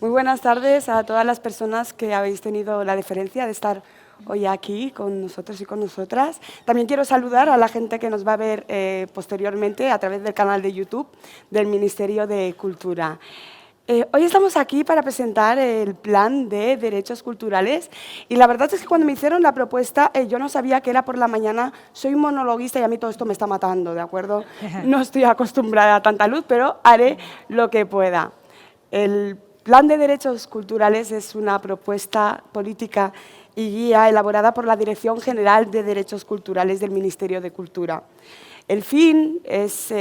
Muy buenas tardes a todas las personas que habéis tenido la deferencia de estar hoy aquí con nosotros y con nosotras. También quiero saludar a la gente que nos va a ver posteriormente a través del canal de YouTube del Ministerio de Cultura. Hoy estamos aquí para presentar el Plan de Derechos Culturales y la verdad es que cuando me hicieron la propuesta yo no sabía que era por la mañana. Soy monologuista y a mí todo esto me está matando, ¿de acuerdo? No estoy acostumbrada a tanta luz, pero haré lo que pueda. El Plan de Derechos Culturales es una propuesta política y guía elaborada por la Dirección General de Derechos Culturales del Ministerio de Cultura. El fin es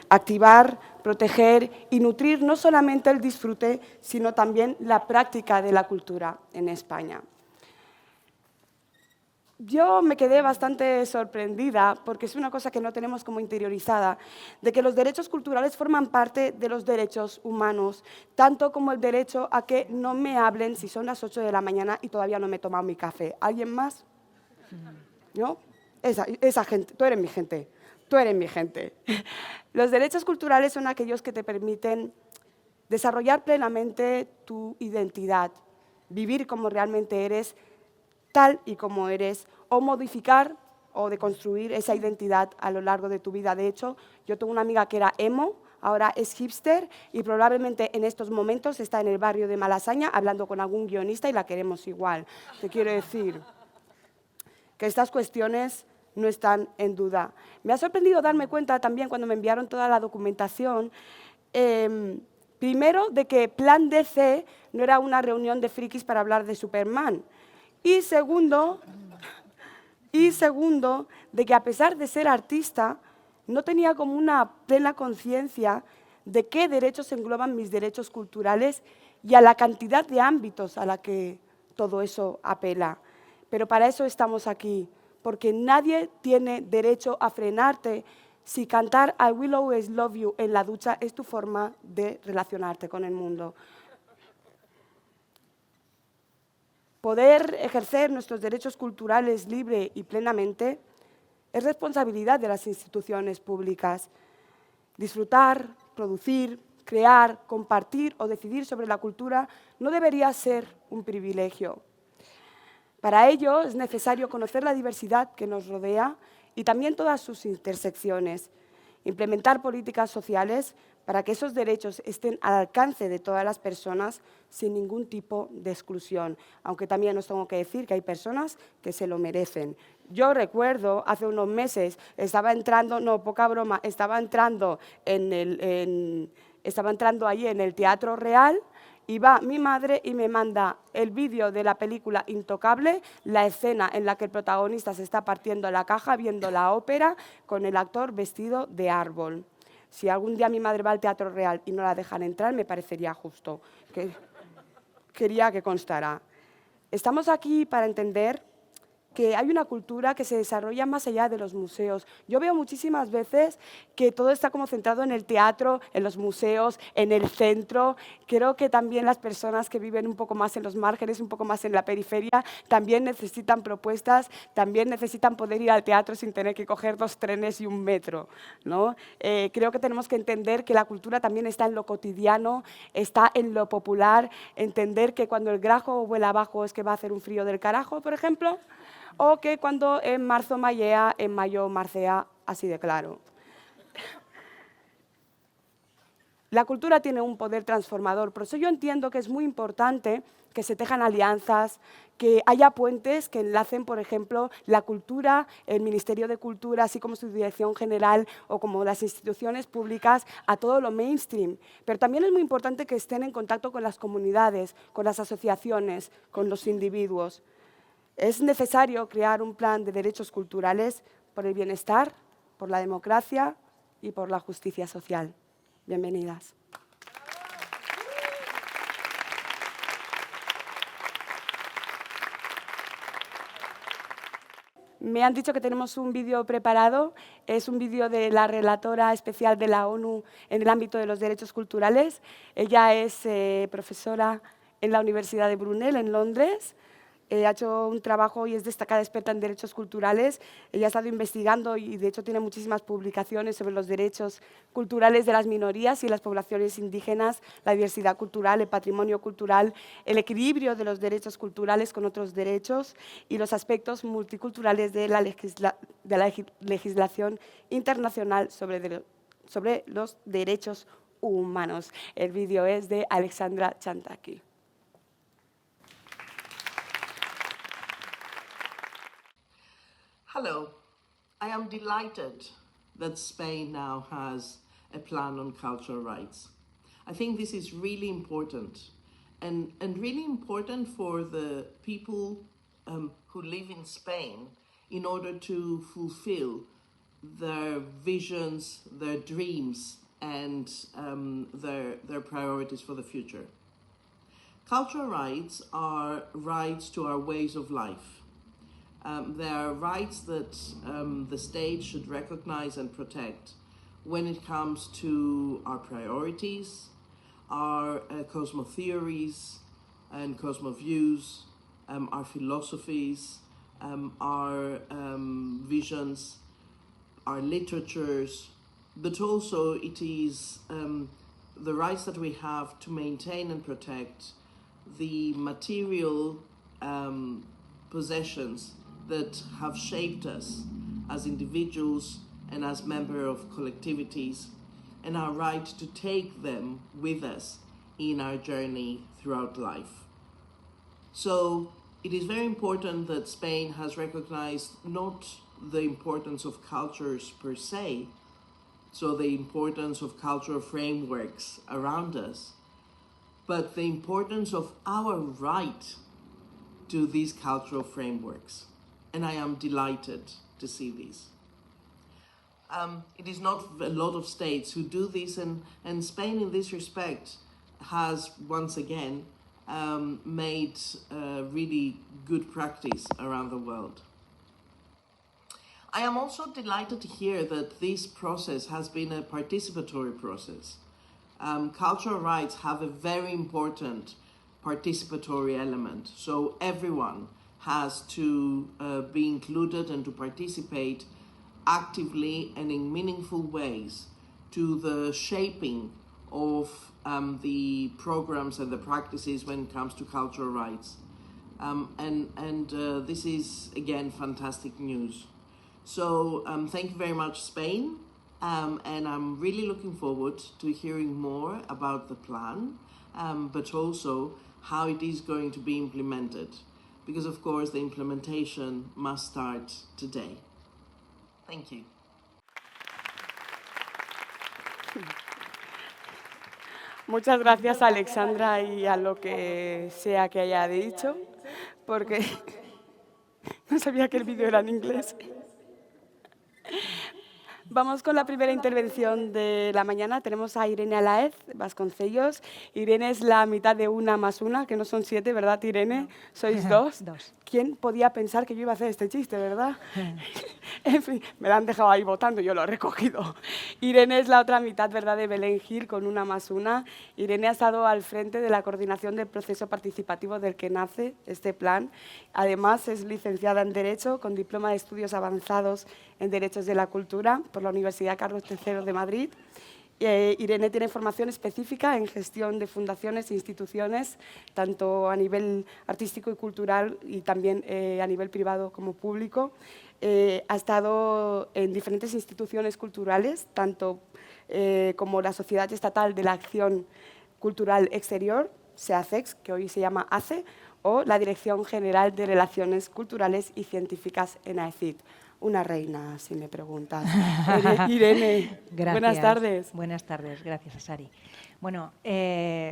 activar, proteger y nutrir no solamente el disfrute, sino también la práctica de la cultura en España. Yo me quedé bastante sorprendida, porque es una cosa que no tenemos como interiorizada, de que los derechos culturales forman parte de los derechos humanos, tanto como el derecho a que no me hablen si son las 8 de la mañana y todavía no me he tomado mi café. ¿Alguien más? ¿No? Esa gente, tú eres mi gente, tú eres mi gente. Los derechos culturales son aquellos que te permiten desarrollar plenamente tu identidad, vivir como realmente eres, tal y como eres, o modificar o deconstruir esa identidad a lo largo de tu vida. De hecho, yo tengo una amiga que era emo, ahora es hipster y probablemente en estos momentos está en el barrio de Malasaña hablando con algún guionista y la queremos igual. Te quiero decir que estas cuestiones no están en duda. Me ha sorprendido darme cuenta también cuando me enviaron toda la documentación, primero, de que Plan DC no era una reunión de frikis para hablar de Superman. Y segundo, de que a pesar de ser artista, no tenía como una plena conciencia de qué derechos engloban mis derechos culturales y a la cantidad de ámbitos a la que todo eso apela. Pero para eso estamos aquí, porque nadie tiene derecho a frenarte si cantar I Will Always Love You en la ducha es tu forma de relacionarte con el mundo. Poder ejercer nuestros derechos culturales libre y plenamente es responsabilidad de las instituciones públicas. Disfrutar, producir, crear, compartir o decidir sobre la cultura no debería ser un privilegio. Para ello es necesario conocer la diversidad que nos rodea y también todas sus intersecciones, implementar políticas sociales para que esos derechos estén al alcance de todas las personas sin ningún tipo de exclusión, aunque también os tengo que decir que hay personas que se lo merecen. Yo recuerdo, hace unos meses, estaba entrando, no, poca broma, estaba entrando ahí en el Teatro Real y va mi madre y me manda el vídeo de la película Intocable, la escena en la que el protagonista se está partiendo la caja viendo la ópera con el actor vestido de árbol. Si algún día mi madre va al Teatro Real y no la dejan entrar, me parecería justo. Quería que constara. Estamos aquí para entender que hay una cultura que se desarrolla más allá de los museos. Yo veo muchísimas veces que todo está como centrado en el teatro, en los museos, en el centro. Creo que también las personas que viven un poco más en los márgenes, un poco más en la periferia, también necesitan propuestas, también necesitan poder ir al teatro sin tener que coger 2 trenes y un metro, ¿no? Creo que tenemos que entender que la cultura también está en lo cotidiano, está en lo popular, entender que cuando el grajo vuela abajo es que va a hacer un frío del carajo, por ejemplo, o que cuando en marzo mayea, en mayo marcea, así de claro. La cultura tiene un poder transformador, por eso yo entiendo que es muy importante que se tejan alianzas, que haya puentes que enlacen, por ejemplo, la cultura, el Ministerio de Cultura, así como su Dirección General o como las instituciones públicas, a todo lo mainstream. Pero también es muy importante que estén en contacto con las comunidades, con las asociaciones, con los individuos. Es necesario crear un plan de derechos culturales por el bienestar, por la democracia y por la justicia social. Bienvenidas. Me han dicho que tenemos un vídeo preparado. Es un vídeo de la relatora especial de la ONU en el ámbito de los derechos culturales. Ella es profesora en la Universidad de Brunel, en Londres. ha hecho un trabajo y es destacada experta en derechos culturales. Ella ha estado investigando y, de hecho, tiene muchísimas publicaciones sobre los derechos culturales de las minorías y las poblaciones indígenas, la diversidad cultural, el patrimonio cultural, el equilibrio de los derechos culturales con otros derechos y los aspectos multiculturales de la legislación internacional sobre los derechos humanos. El vídeo es de Alexandra Chantaki. Hello, I am delighted that Spain now has a plan on cultural rights. I think this is really important and really important for the people who live in Spain in order to fulfill their visions, their dreams, and their priorities for the future. Cultural rights are rights to our ways of life. They are rights that the state should recognize and protect when it comes to our priorities, our cosmotheories and cosmoviews, our philosophies, our visions, our literatures, but also it is the rights that we have to maintain and protect the material possessions that have shaped us as individuals and as members of collectivities, and our right to take them with us in our journey throughout life. So it is very important that Spain has recognized not the importance of cultures per se, so the importance of cultural frameworks around us, but the importance of our right to these cultural frameworks. And I am delighted to see this. It is not a lot of states who do this, and Spain in this respect has once again made really good practice around the world. I am also delighted to hear that this process has been a participatory process. Cultural rights have a very important participatory element, so everyone has to be included and to participate actively and in meaningful ways to the shaping of the programs and the practices when it comes to cultural rights. This is, again, fantastic news. So thank you very much, Spain, and I'm really looking forward to hearing more about the plan, but also how it is going to be implemented, because of course the implementation must start today. Thank you. Muchas gracias, Alexandra, y a lo que sea que haya dicho, porque no sabía que el vídeo era en inglés. Vamos con la primera intervención de la mañana. Tenemos a Irene Alaez Vasconcellos. Irene es la mitad de una más una, que no son 7, ¿verdad, Irene? No. Sois 2. 2. ¿Quién podía pensar que yo iba a hacer este chiste, verdad? En fin, me la han dejado ahí votando, yo lo he recogido. Irene es la otra mitad, ¿verdad?, de Belén Gil, con una más una. Irene ha estado al frente de la coordinación del proceso participativo del que nace este plan. Además, es licenciada en Derecho, con diploma de estudios avanzados en Derechos de la Cultura por la Universidad Carlos III de Madrid. Irene tiene formación específica en gestión de fundaciones e instituciones, tanto a nivel artístico y cultural y también a nivel privado como público. Ha estado en diferentes instituciones culturales, tanto como la Sociedad Estatal de la Acción Cultural Exterior, SEACEX, que hoy se llama ACE, o la Dirección General de Relaciones Culturales y Científicas en AECID. Una reina, si me preguntas. Irene, gracias. Buenas tardes. Buenas tardes, gracias, Sari. Bueno,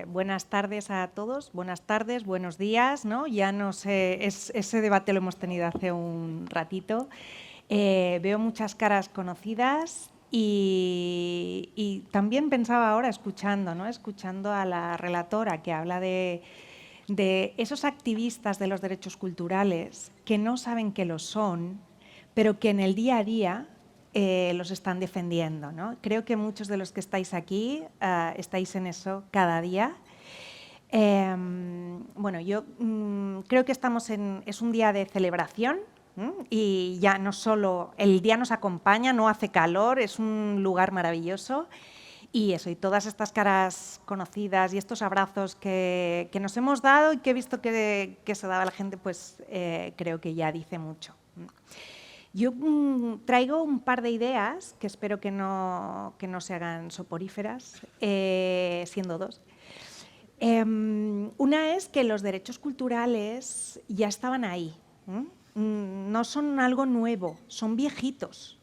buenas tardes a todos, buenas tardes, buenos días, ¿no? Ya no sé, ese debate lo hemos tenido hace un ratito. Veo muchas caras conocidas y también pensaba ahora, escuchando, ¿no? Escuchando a la relatora que habla de esos activistas de los derechos culturales que no saben que lo son, pero que en el día a día los están defendiendo, ¿no? Creo que muchos de los que estáis aquí estáis en eso cada día. Bueno, yo creo que es un día de celebración y ya no solo, el día nos acompaña, no hace calor, es un lugar maravilloso y eso, y todas estas caras conocidas y estos abrazos que nos hemos dado y que he visto que se daba la gente, pues creo que ya dice mucho. Yo traigo un par de ideas que espero que no se hagan soporíferas, siendo dos. Una es que los derechos culturales ya estaban ahí, no son algo nuevo, son viejitos.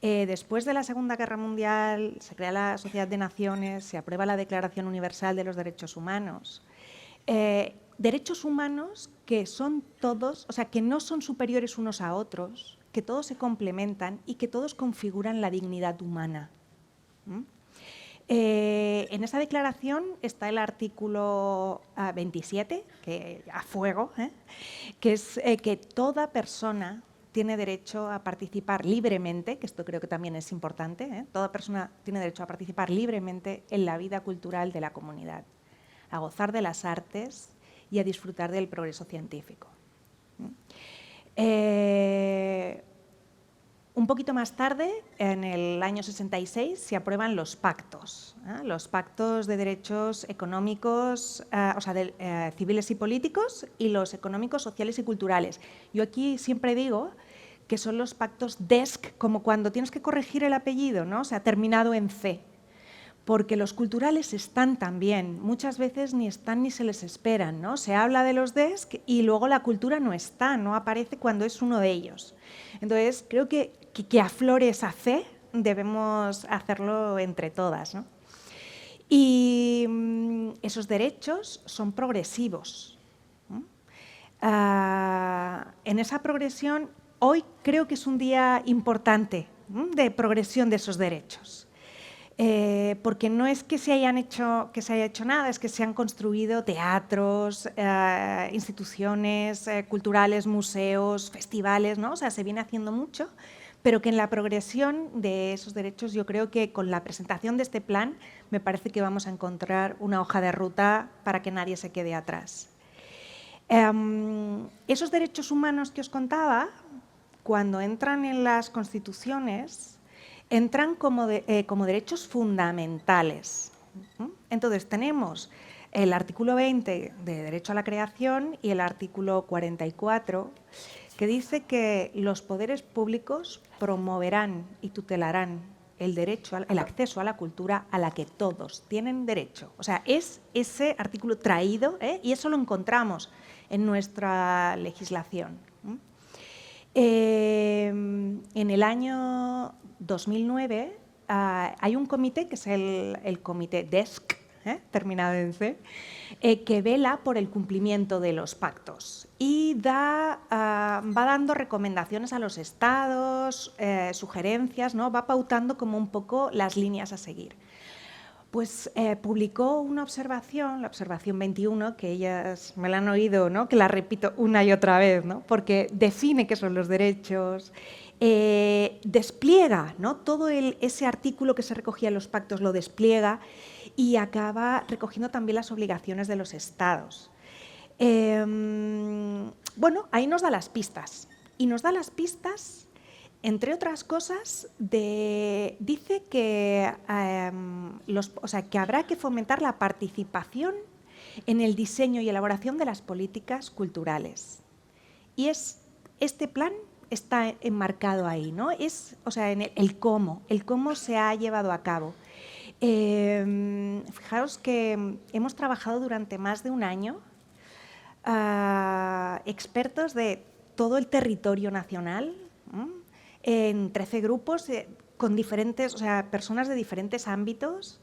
Después de la Segunda Guerra Mundial se crea la Sociedad de Naciones, se aprueba la Declaración Universal de los Derechos Humanos. Derechos humanos que son todos, o sea, que no son superiores unos a otros, que todos se complementan y que todos configuran la dignidad humana. En esa declaración está el artículo 27, que, a fuego, que es que toda persona tiene derecho a participar libremente, que esto creo que también es importante, toda persona tiene derecho a participar libremente en la vida cultural de la comunidad, a gozar de las artes y a disfrutar del progreso científico. Un poquito más tarde, en el año 66, se aprueban los pactos de derechos económicos, civiles y políticos, y los económicos, sociales y culturales. Yo aquí siempre digo que son los pactos DESC, como cuando tienes que corregir el apellido, ¿no? O sea, terminado en C. Porque los culturales están también, muchas veces ni están ni se les esperan, ¿no? Se habla de los DESC y luego la cultura no está, no aparece cuando es uno de ellos. Entonces, creo que aflore esa C debemos hacerlo entre todas, ¿no? Y esos derechos son progresivos. En esa progresión, hoy creo que es un día importante de progresión de esos derechos. Porque no es que se haya hecho nada, es que se han construido teatros, instituciones culturales, museos, festivales, ¿no? O sea, se viene haciendo mucho, pero que en la progresión de esos derechos yo creo que con la presentación de este plan me parece que vamos a encontrar una hoja de ruta para que nadie se quede atrás. Esos derechos humanos que os contaba, cuando entran en las constituciones, entran como derechos fundamentales. Entonces, tenemos el artículo 20 de Derecho a la Creación y el artículo 44, que dice que los poderes públicos promoverán y tutelarán el acceso a la cultura a la que todos tienen derecho. O sea, es ese artículo traído, y eso lo encontramos en nuestra legislación. En el año 2009 hay un comité, que es el comité DESC, terminado en C, que vela por el cumplimiento de los pactos y va dando recomendaciones a los estados, sugerencias, ¿no? Va pautando como un poco las líneas a seguir. Pues publicó una observación, la observación 21, que ellas me la han oído, ¿no? Que la repito una y otra vez, ¿no? Porque define qué son los derechos, despliega, ¿no? Todo ese artículo que se recogía en los pactos lo despliega y acaba recogiendo también las obligaciones de los estados. Bueno, ahí nos da las pistas. Y nos da las pistas, entre otras cosas, dice que, que habrá que fomentar la participación en el diseño y elaboración de las políticas culturales. Y este plan está enmarcado ahí, ¿no? En el cómo se ha llevado a cabo. Fijaros que hemos trabajado durante más de un año expertos de todo el territorio nacional, en 13 grupos con diferentes, personas de diferentes ámbitos,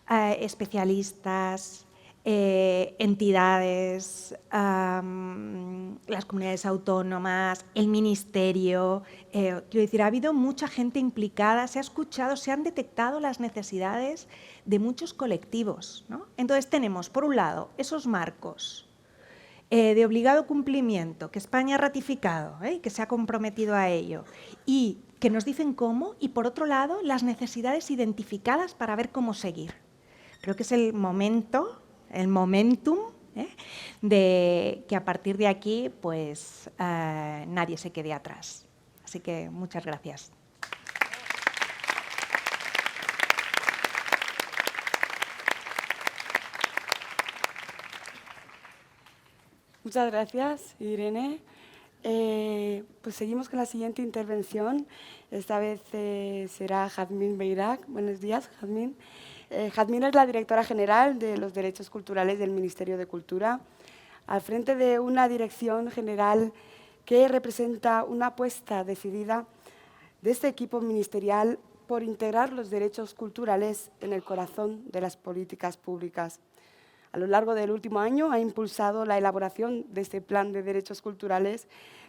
especialistas, entidades, las comunidades autónomas, el ministerio. Quiero decir, ha habido mucha gente implicada, se ha escuchado, se han detectado las necesidades de muchos colectivos, ¿no? Entonces tenemos, por un lado, esos marcos de obligado cumplimiento que España ha ratificado, que se ha comprometido a ello y que nos dicen cómo, y por otro lado, las necesidades identificadas para ver cómo seguir. Creo que es el momento el momentum, de que a partir de aquí pues nadie se quede atrás. Así que muchas gracias. Muchas gracias, Irene. Pues seguimos con la siguiente intervención. Esta vez será Jazmín Beirak. Buenos días, Jazmín. Jazmín es la directora general de los Derechos Culturales del Ministerio de Cultura, al frente de una dirección general que representa una apuesta decidida de este equipo ministerial por integrar los derechos culturales en el corazón de las políticas públicas. A lo largo del último año ha impulsado la elaboración de este plan de derechos culturales,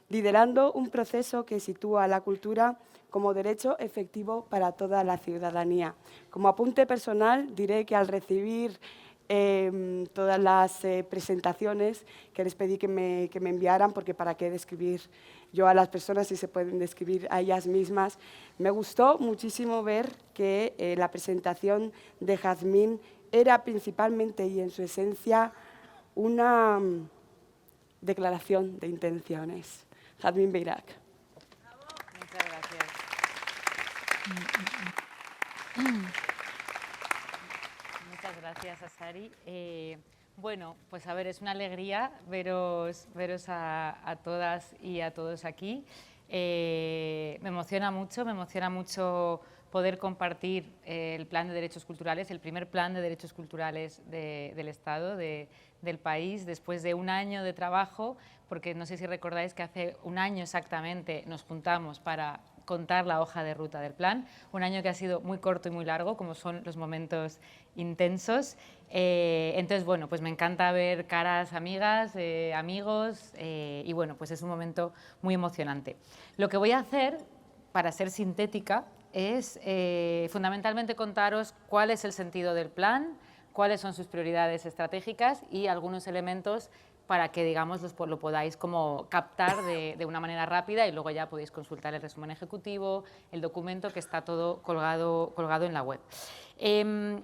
liderando un proceso que sitúa la cultura como derecho efectivo para toda la ciudadanía. Como apunte personal, diré que al recibir todas las presentaciones que les pedí que me enviaran, porque para qué describir yo a las personas si se pueden describir a ellas mismas, me gustó muchísimo ver que la presentación de Jazmín era principalmente y en su esencia una declaración de intenciones. Jazmín Beirak. Muchas gracias. Muchas gracias, Asari. Bueno, pues a ver, es una alegría veros a todas y a todos aquí. Me emociona mucho poder compartir el Plan de Derechos Culturales, el primer Plan de Derechos Culturales del Estado, del país, después de un año de trabajo, porque no sé si recordáis que hace un año exactamente nos juntamos para contar la hoja de ruta del plan, un año que ha sido muy corto y muy largo, como son los momentos intensos. Entonces, bueno, pues me encanta ver caras amigas, amigos, y bueno, pues es un momento muy emocionante. Lo que voy a hacer, para ser sintética, es fundamentalmente contaros cuál es el sentido del plan, cuáles son sus prioridades estratégicas y algunos elementos para que, digamos, lo podáis como captar de una manera rápida y luego ya podéis consultar el resumen ejecutivo, el documento que está todo colgado en la web.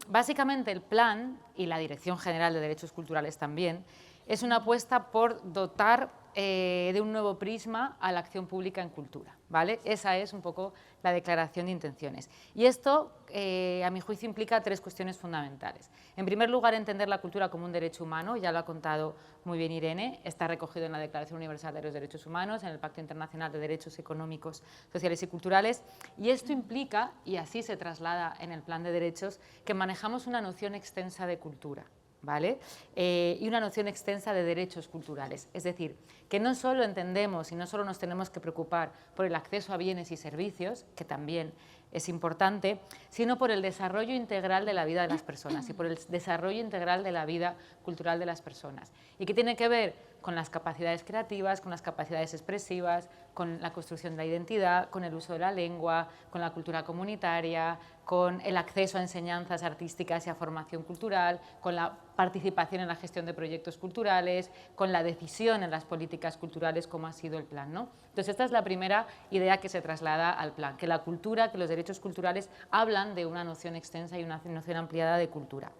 Básicamente el plan y la Dirección General de Derechos Culturales también es una apuesta por dotar de un nuevo prisma a la acción pública en cultura, ¿vale? Esa es un poco la declaración de intenciones. Y esto, a mi juicio, implica tres cuestiones fundamentales. En primer lugar, entender la cultura como un derecho humano, ya lo ha contado muy bien Irene, está recogido en la Declaración Universal de los Derechos Humanos, en el Pacto Internacional de Derechos Económicos, Sociales y Culturales, y esto implica, y así se traslada en el Plan de Derechos, que manejamos una noción extensa de cultura, ¿vale? Y una noción extensa de derechos culturales. Es decir, que no solo entendemos y no solo nos tenemos que preocupar por el acceso a bienes y servicios, que también es importante, sino por el desarrollo integral de la vida de las personas y por el desarrollo integral de la vida cultural de las personas. Y que tiene que ver con las capacidades creativas, con las capacidades expresivas, con la construcción de la identidad, con el uso de la lengua, con la cultura comunitaria, con el acceso a enseñanzas artísticas y a formación cultural, con la participación en la gestión de proyectos culturales, con la decisión en las políticas culturales, como ha sido el plan, ¿no? Entonces, esta es la primera idea que se traslada al plan, que la cultura, que los derechos culturales hablan de una noción extensa y una noción ampliada de cultura.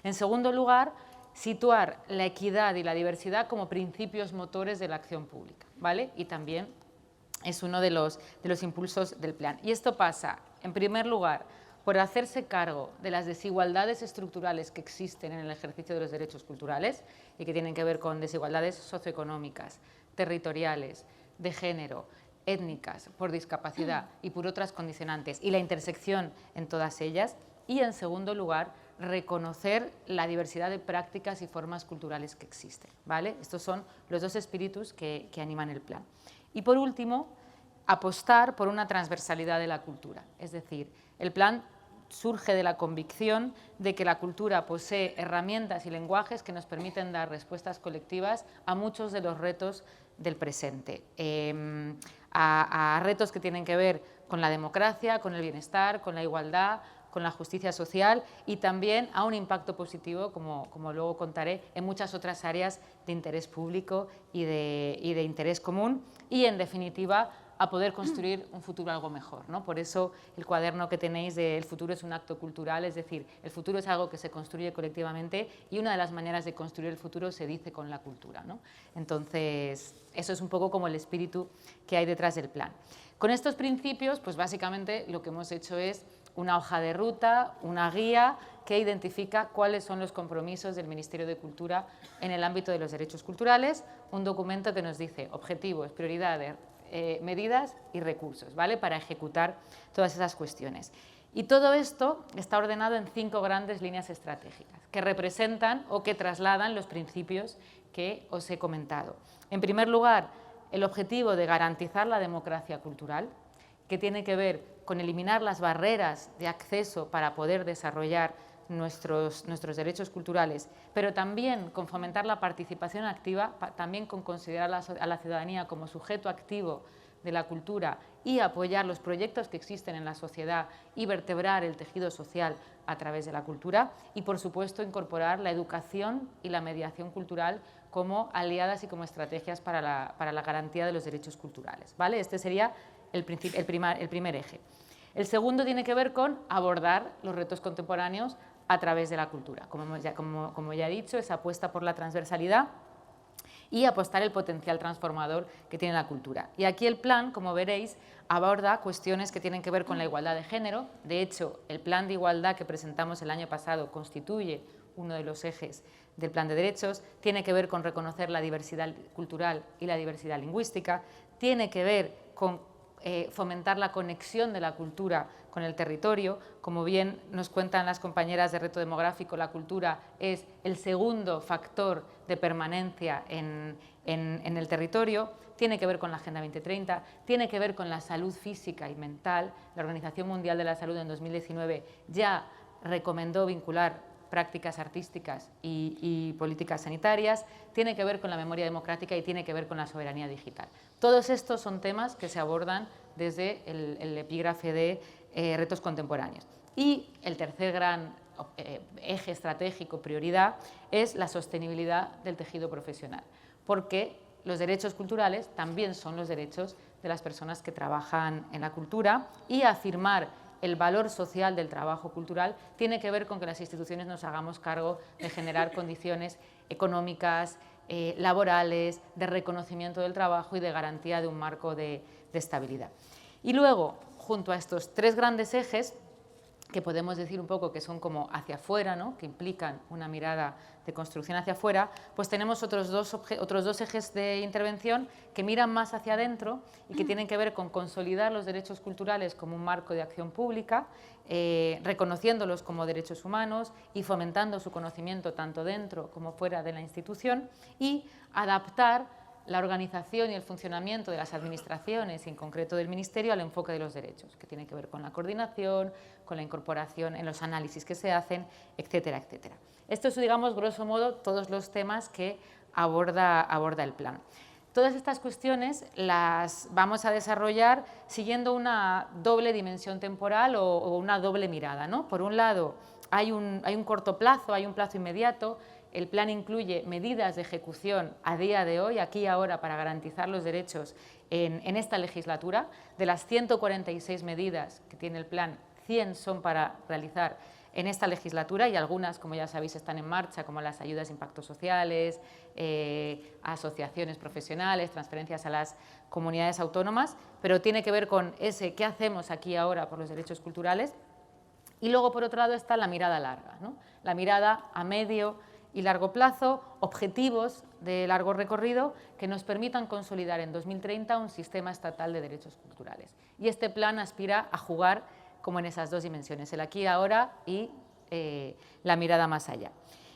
En segundo lugar, situar la equidad y la diversidad como principios motores de la acción pública, ¿vale? Y también es uno de los impulsos del plan. Y esto pasa, en primer lugar, por hacerse cargo de las desigualdades estructurales que existen en el ejercicio de los derechos culturales y que tienen que ver con desigualdades socioeconómicas, territoriales, de género, étnicas, por discapacidad y por otras condicionantes, y la intersección en todas ellas. Y, en segundo lugar, reconocer la diversidad de prácticas y formas culturales que existen, ¿vale? Estos son los dos espíritus que animan el plan. Y, por último, apostar por una transversalidad de la cultura. Es decir, el plan surge de la convicción de que la cultura posee herramientas y lenguajes que nos permiten dar respuestas colectivas a muchos de los retos del presente, a retos que tienen que ver con la democracia, con el bienestar, con la igualdad, con la justicia social y también a un impacto positivo, como luego contaré, en muchas otras áreas de interés público y de interés común y, en definitiva, a poder construir un futuro algo mejor, ¿no? Por eso el cuaderno que tenéis de El futuro es un acto cultural, es decir, el futuro es algo que se construye colectivamente y una de las maneras de construir el futuro se dice con la cultura, ¿no? Entonces, eso es un poco como el espíritu que hay detrás del plan. Con estos principios, pues básicamente lo que hemos hecho es una hoja de ruta, una guía que identifica cuáles son los compromisos del Ministerio de Cultura en el ámbito de los derechos culturales, un documento que nos dice objetivos, prioridades, medidas y recursos, ¿vale?, para ejecutar todas esas cuestiones. Y todo esto está ordenado en 5 grandes líneas estratégicas que representan o que trasladan los principios que os he comentado. En primer lugar, el objetivo de garantizar la democracia cultural, que tiene que ver con eliminar las barreras de acceso para poder desarrollar nuestros derechos culturales, pero también con fomentar la participación activa, también con considerar a la ciudadanía como sujeto activo de la cultura y apoyar los proyectos que existen en la sociedad y vertebrar el tejido social a través de la cultura y, por supuesto, incorporar la educación y la mediación cultural como aliadas y como estrategias para la garantía de los derechos culturales, ¿vale? Este sería el primer eje. El segundo tiene que ver con abordar los retos contemporáneos a través de la cultura. Como ya he dicho, esa apuesta por la transversalidad y apostar el potencial transformador que tiene la cultura. Y aquí el plan, como veréis, aborda cuestiones que tienen que ver con la igualdad de género. De hecho, el plan de igualdad que presentamos el año pasado constituye uno de los ejes del plan de derechos, tiene que ver con reconocer la diversidad cultural y la diversidad lingüística, tiene que ver con fomentar la conexión de la cultura con el territorio. Como bien nos cuentan las compañeras de Reto Demográfico, la cultura es el segundo factor de permanencia en el territorio. Tiene que ver con la Agenda 2030, tiene que ver con la salud física y mental. La Organización Mundial de la Salud en 2019 ya recomendó vincular prácticas artísticas y políticas sanitarias, tiene que ver con la memoria democrática y tiene que ver con la soberanía digital. Todos estos son temas que se abordan desde el epígrafe de retos contemporáneos. Y el tercer gran eje estratégico, prioridad, es la sostenibilidad del tejido profesional, porque los derechos culturales también son los derechos de las personas que trabajan en la cultura y afirmar el valor social del trabajo cultural tiene que ver con que las instituciones nos hagamos cargo de generar condiciones económicas, laborales, de reconocimiento del trabajo y de garantía de un marco de estabilidad. Y luego, junto a estos 3 grandes ejes, que podemos decir un poco que son como hacia afuera, ¿no?, que implican una mirada de construcción hacia afuera, pues tenemos otros dos ejes de intervención que miran más hacia adentro y que tienen que ver con consolidar los derechos culturales como un marco de acción pública, reconociéndolos como derechos humanos y fomentando su conocimiento tanto dentro como fuera de la institución, y adaptar la organización y el funcionamiento de las administraciones y en concreto del Ministerio al enfoque de los derechos, que tiene que ver con la coordinación, con la incorporación en los análisis que se hacen, etcétera, etcétera. Estos, digamos, grosso modo, todos los temas que aborda el plan. Todas estas cuestiones las vamos a desarrollar siguiendo una doble dimensión temporal o una doble mirada, ¿no? Por un lado, hay un corto plazo, hay un plazo inmediato. El plan incluye medidas de ejecución a día de hoy, aquí y ahora, para garantizar los derechos en esta legislatura. De las 146 medidas que tiene el plan, 100 son para realizar en esta legislatura y algunas, como ya sabéis, están en marcha, como las ayudas de impactos sociales, asociaciones profesionales, transferencias a las comunidades autónomas, pero tiene que ver con ese qué hacemos aquí y ahora por los derechos culturales. Y luego, por otro lado, está la mirada larga, ¿no? La mirada a medio y largo plazo, objetivos de largo recorrido que nos permitan consolidar en 2030 un sistema estatal de derechos culturales. Y este plan aspira a jugar como en esas 2 dimensiones, el aquí y ahora y la mirada más allá.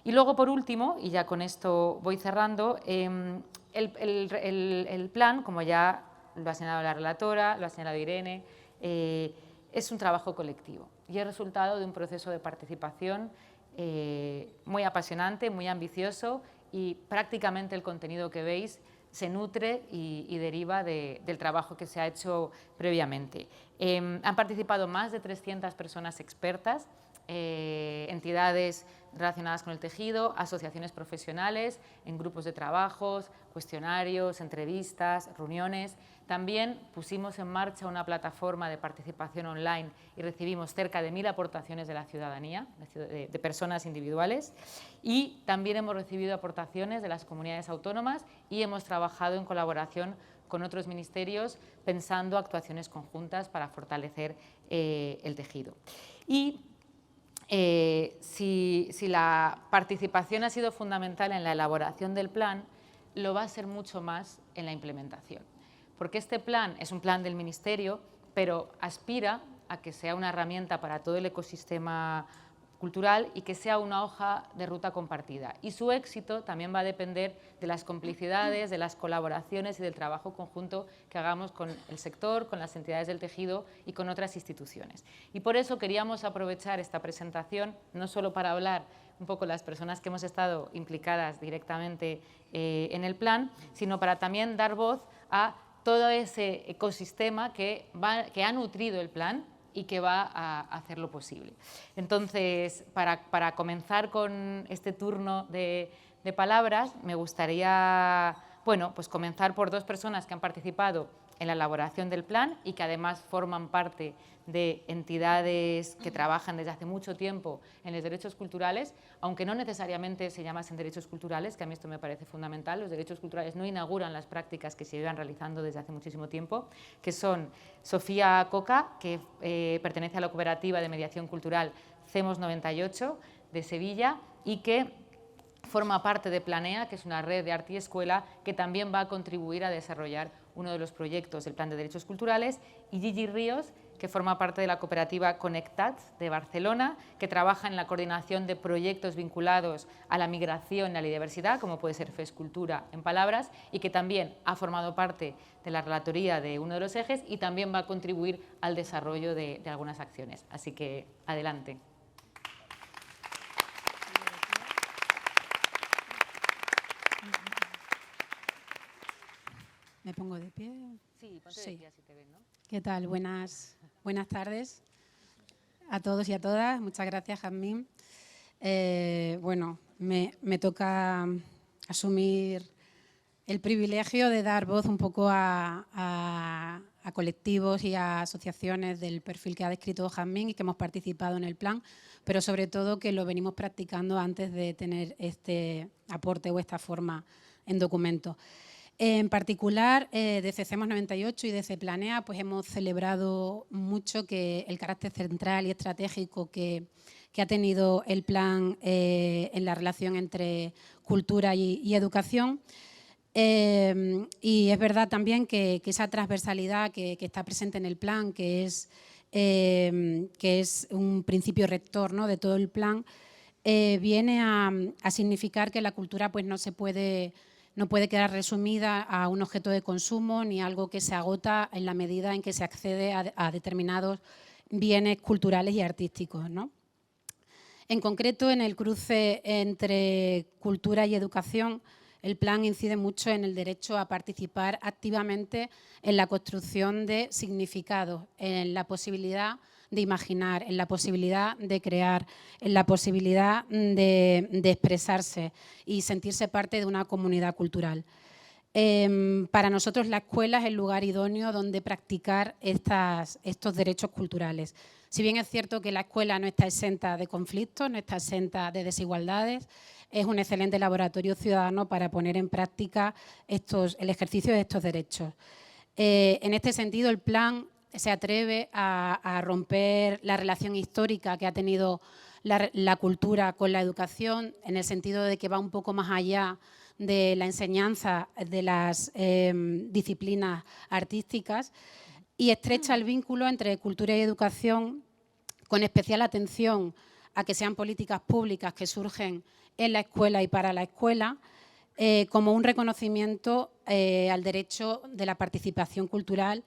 Y luego, por último, y ya con esto voy cerrando, el plan, como ya lo ha señalado la relatora, lo ha señalado Irene, es un trabajo colectivo y es resultado de un proceso de participación muy apasionante, muy ambicioso, y prácticamente el contenido que veis se nutre y deriva del trabajo que se ha hecho previamente. Han participado más de 300 personas expertas entidades relacionadas con el tejido, asociaciones profesionales, en grupos de trabajos, cuestionarios, entrevistas, reuniones. También pusimos en marcha una plataforma de participación online y recibimos cerca de 1000 aportaciones de la ciudadanía, de personas individuales, y también hemos recibido aportaciones de las comunidades autónomas y hemos trabajado en colaboración con otros ministerios pensando actuaciones conjuntas para fortalecer el tejido. Y si la participación ha sido fundamental en la elaboración del plan, lo va a ser mucho más en la implementación. Porque este plan es un plan del Ministerio, pero aspira a que sea una herramienta para todo el ecosistema cultural y que sea una hoja de ruta compartida. Y su éxito también va a depender de las complicidades, de las colaboraciones y del trabajo conjunto que hagamos con el sector, con las entidades del tejido y con otras instituciones. Y por eso queríamos aprovechar esta presentación, no solo para hablar un poco las personas que hemos estado implicadas directamente en el plan, sino para también dar voz a todo ese ecosistema que ha nutrido el plan y que va a hacerlo posible. Entonces, para comenzar con este turno de palabras, me gustaría pues comenzar por 2 personas que han participado en la elaboración del plan y que además forman parte de entidades que trabajan desde hace mucho tiempo en los derechos culturales, aunque no necesariamente se llamasen derechos culturales, que a mí esto me parece fundamental. Los derechos culturales no inauguran las prácticas que se llevan realizando desde hace muchísimo tiempo, que son Sofía Coca, que pertenece a la cooperativa de mediación cultural CEMOS 98 de Sevilla y que forma parte de Planea, que es una red de arte y escuela que también va a contribuir a desarrollar uno de los proyectos del Plan de Derechos Culturales, y Gigi Ríos, que forma parte de la cooperativa Connectats de Barcelona, que trabaja en la coordinación de proyectos vinculados a la migración y a la diversidad, como puede ser FEScultura en palabras, y que también ha formado parte de la relatoría de uno de los ejes y también va a contribuir al desarrollo de algunas acciones. Así que, adelante. ¿Me pongo de pie? Sí, ponte de pie, así te ven, ¿no? ¿Qué tal? Buenas tardes a todos y a todas. Muchas gracias, Jazmín. Bueno, me toca asumir el privilegio de dar voz un poco a colectivos y a asociaciones del perfil que ha descrito Jazmín y que hemos participado en el plan, pero sobre todo que lo venimos practicando antes de tener este aporte o esta forma en documento. En particular, desde CEMOS 98 y desde Planea, pues hemos celebrado mucho que el carácter central y estratégico que ha tenido el plan en la relación entre cultura y educación. Y es verdad también que esa transversalidad que está presente en el plan, que es un principio rector, ¿no?, de todo el plan, viene a significar que la cultura pues no puede quedar resumida a un objeto de consumo ni algo que se agota en la medida en que se accede a determinados bienes culturales y artísticos, ¿no? En concreto, en el cruce entre cultura y educación, el plan incide mucho en el derecho a participar activamente en la construcción de significados, en la posibilidad de imaginar, en la posibilidad de crear, en la posibilidad de expresarse y sentirse parte de una comunidad cultural. Para nosotros la escuela es el lugar idóneo donde practicar estos derechos culturales. Si bien es cierto que la escuela no está exenta de conflictos, no está exenta de desigualdades, es un excelente laboratorio ciudadano para poner en práctica el ejercicio de estos derechos. En este sentido, el plan se atreve a romper la relación histórica que ha tenido la cultura con la educación, en el sentido de que va un poco más allá de la enseñanza de las disciplinas artísticas y estrecha el vínculo entre cultura y educación, con especial atención a que sean políticas públicas que surgen en la escuela y para la escuela, como un reconocimiento al derecho de la participación cultural,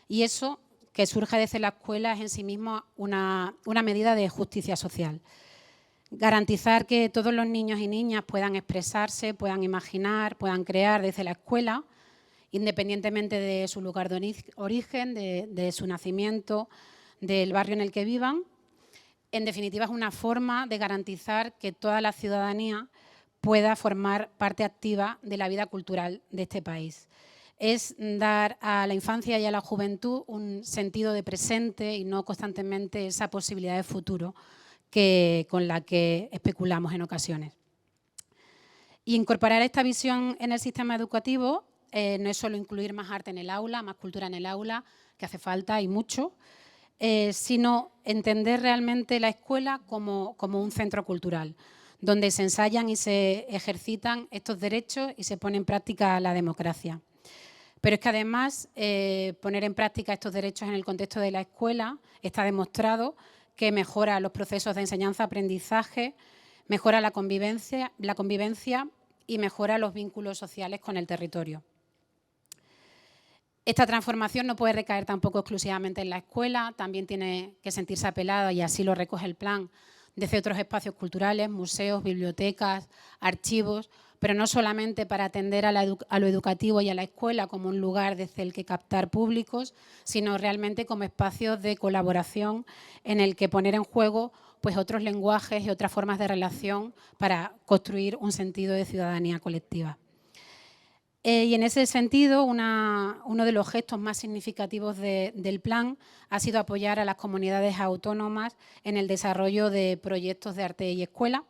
y eso que surge desde la escuela es en sí mismo una medida de justicia social. Garantizar que todos los niños y niñas puedan expresarse, puedan imaginar, puedan crear desde la escuela, independientemente de su lugar de origen, de su nacimiento, del barrio en el que vivan, En definitiva, es una forma de garantizar que toda la ciudadanía pueda formar parte activa de la vida cultural de este país. Es dar a la infancia y a la juventud un sentido de presente y no constantemente esa posibilidad de futuro con la que especulamos en ocasiones. Y incorporar esta visión en el sistema educativo no es solo incluir más arte en el aula, más cultura en el aula, que hace falta y mucho, sino entender realmente la escuela como un centro cultural, donde se ensayan y se ejercitan estos derechos y se pone en práctica la democracia. Pero es que además poner en práctica estos derechos en el contexto de la escuela está demostrado que mejora los procesos de enseñanza-aprendizaje, mejora la convivencia y mejora los vínculos sociales con el territorio. Esta transformación no puede recaer tampoco exclusivamente en la escuela, también tiene que sentirse apelada, y así lo recoge el plan, desde otros espacios culturales, museos, bibliotecas, archivos, pero no solamente para atender a lo educativo y a la escuela como un lugar desde el que captar públicos, sino realmente como espacios de colaboración en el que poner en juego pues, otros lenguajes y otras formas de relación para construir un sentido de ciudadanía colectiva. Y en ese sentido, uno de los gestos más significativos del plan ha sido apoyar a las comunidades autónomas en el desarrollo de proyectos de arte y escuela.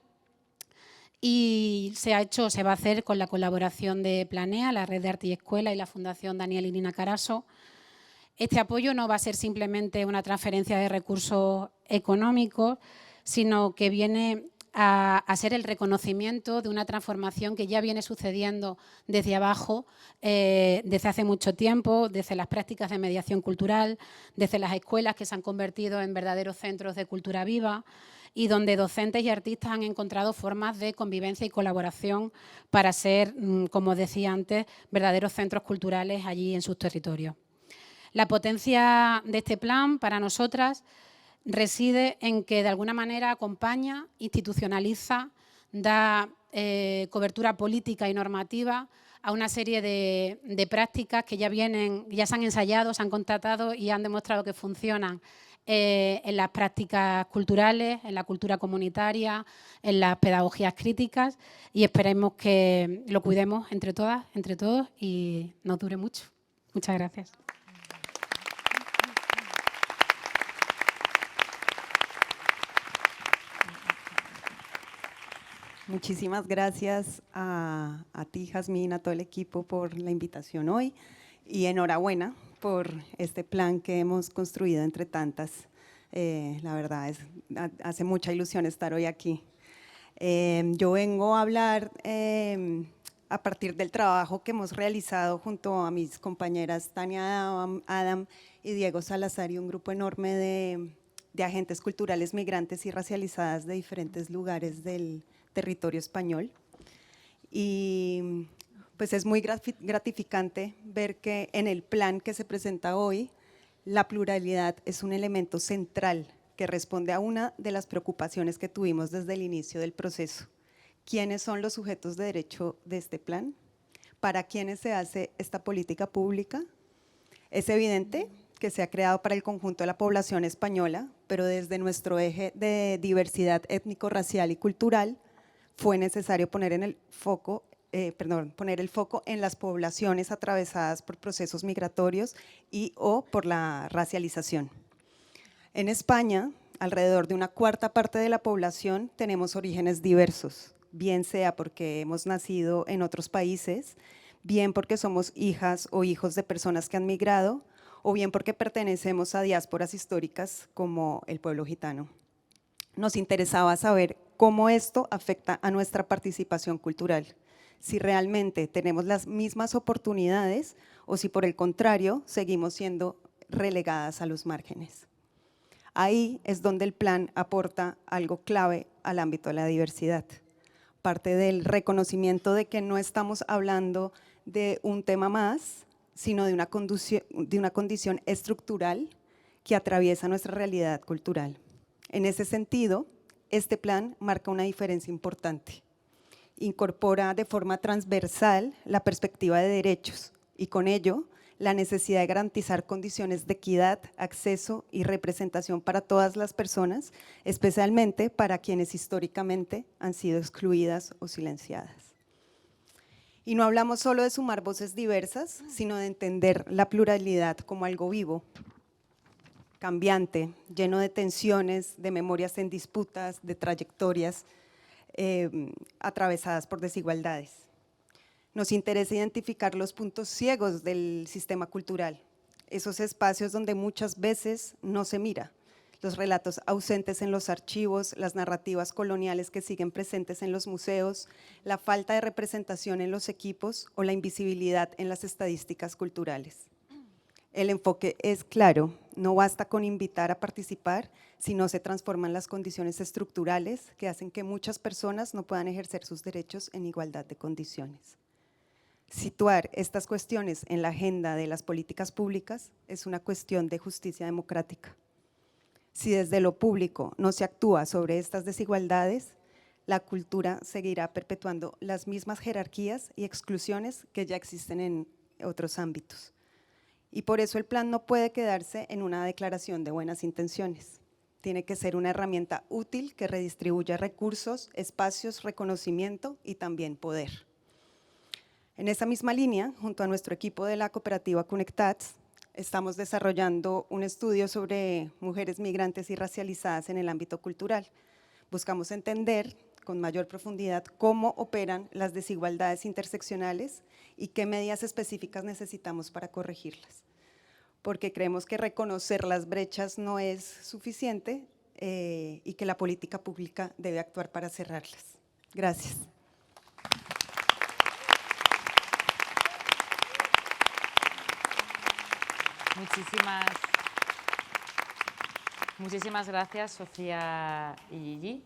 Y se va a hacer con la colaboración de Planea, la Red de Arte y Escuela, y la Fundación Daniel y Nina Carasso. Este apoyo no va a ser simplemente una transferencia de recursos económicos, sino que viene a ser el reconocimiento de una transformación que ya viene sucediendo desde abajo, desde hace mucho tiempo, desde las prácticas de mediación cultural, desde las escuelas que se han convertido en verdaderos centros de cultura viva, y donde docentes y artistas han encontrado formas de convivencia y colaboración para ser, como decía antes, verdaderos centros culturales allí en sus territorios. La potencia de este plan para nosotras reside en que de alguna manera acompaña, institucionaliza, da cobertura política y normativa a una serie de prácticas que ya se han ensayado, se han constatado y han demostrado que funcionan en las prácticas culturales, en la cultura comunitaria, en las pedagogías críticas, y esperemos que lo cuidemos entre todas, entre todos, y nos dure mucho. Muchas gracias. Muchísimas gracias a ti, Jazmín, a todo el equipo por la invitación hoy, y enhorabuena por este plan que hemos construido entre tantas. La verdad, hace mucha ilusión estar hoy aquí. Yo vengo a hablar a partir del trabajo que hemos realizado junto a mis compañeras Tania Adam y Diego Salazar, y un grupo enorme de agentes culturales migrantes y racializadas de diferentes lugares del territorio español. Y pues es muy gratificante ver que en el plan que se presenta hoy, la pluralidad es un elemento central que responde a una de las preocupaciones que tuvimos desde el inicio del proceso. ¿Quiénes son los sujetos de derecho de este plan? ¿Para quiénes se hace esta política pública? Es evidente que se ha creado para el conjunto de la población española, pero desde nuestro eje de diversidad étnico-racial y cultural fue necesario poner el foco en las poblaciones atravesadas por procesos migratorios o por la racialización. En España, alrededor de una cuarta parte de la población tenemos orígenes diversos, bien sea porque hemos nacido en otros países, bien porque somos hijas o hijos de personas que han migrado, o bien porque pertenecemos a diásporas históricas como el pueblo gitano. Nos interesaba saber cómo esto afecta a nuestra participación cultural, si realmente tenemos las mismas oportunidades o si por el contrario seguimos siendo relegadas a los márgenes. Ahí es donde el plan aporta algo clave al ámbito de la diversidad. Parte del reconocimiento de que no estamos hablando de un tema más, sino de una condición estructural que atraviesa nuestra realidad cultural. En ese sentido, este plan marca una diferencia importante. Incorpora de forma transversal la perspectiva de derechos y con ello la necesidad de garantizar condiciones de equidad, acceso y representación para todas las personas, especialmente para quienes históricamente han sido excluidas o silenciadas. Y no hablamos solo de sumar voces diversas, sino de entender la pluralidad como algo vivo, cambiante, lleno de tensiones, de memorias en disputas, de trayectorias atravesadas por desigualdades. Nos interesa identificar los puntos ciegos del sistema cultural, esos espacios donde muchas veces no se mira, los relatos ausentes en los archivos, las narrativas coloniales que siguen presentes en los museos, la falta de representación en los equipos o la invisibilidad en las estadísticas culturales. El enfoque es claro, no basta con invitar a participar, sino se transforman las condiciones estructurales que hacen que muchas personas no puedan ejercer sus derechos en igualdad de condiciones. Situar estas cuestiones en la agenda de las políticas públicas es una cuestión de justicia democrática. Si desde lo público no se actúa sobre estas desigualdades, la cultura seguirá perpetuando las mismas jerarquías y exclusiones que ya existen en otros ámbitos. Y por eso el plan no puede quedarse en una declaración de buenas intenciones. Tiene que ser una herramienta útil que redistribuya recursos, espacios, reconocimiento y también poder. En esa misma línea, junto a nuestro equipo de la cooperativa Conectats, estamos desarrollando un estudio sobre mujeres migrantes y racializadas en el ámbito cultural. Buscamos entender con mayor profundidad cómo operan las desigualdades interseccionales y qué medidas específicas necesitamos para corregirlas. Porque creemos que reconocer las brechas no es suficiente y que la política pública debe actuar para cerrarlas. Gracias. Muchísimas gracias, Sofía y Gigi.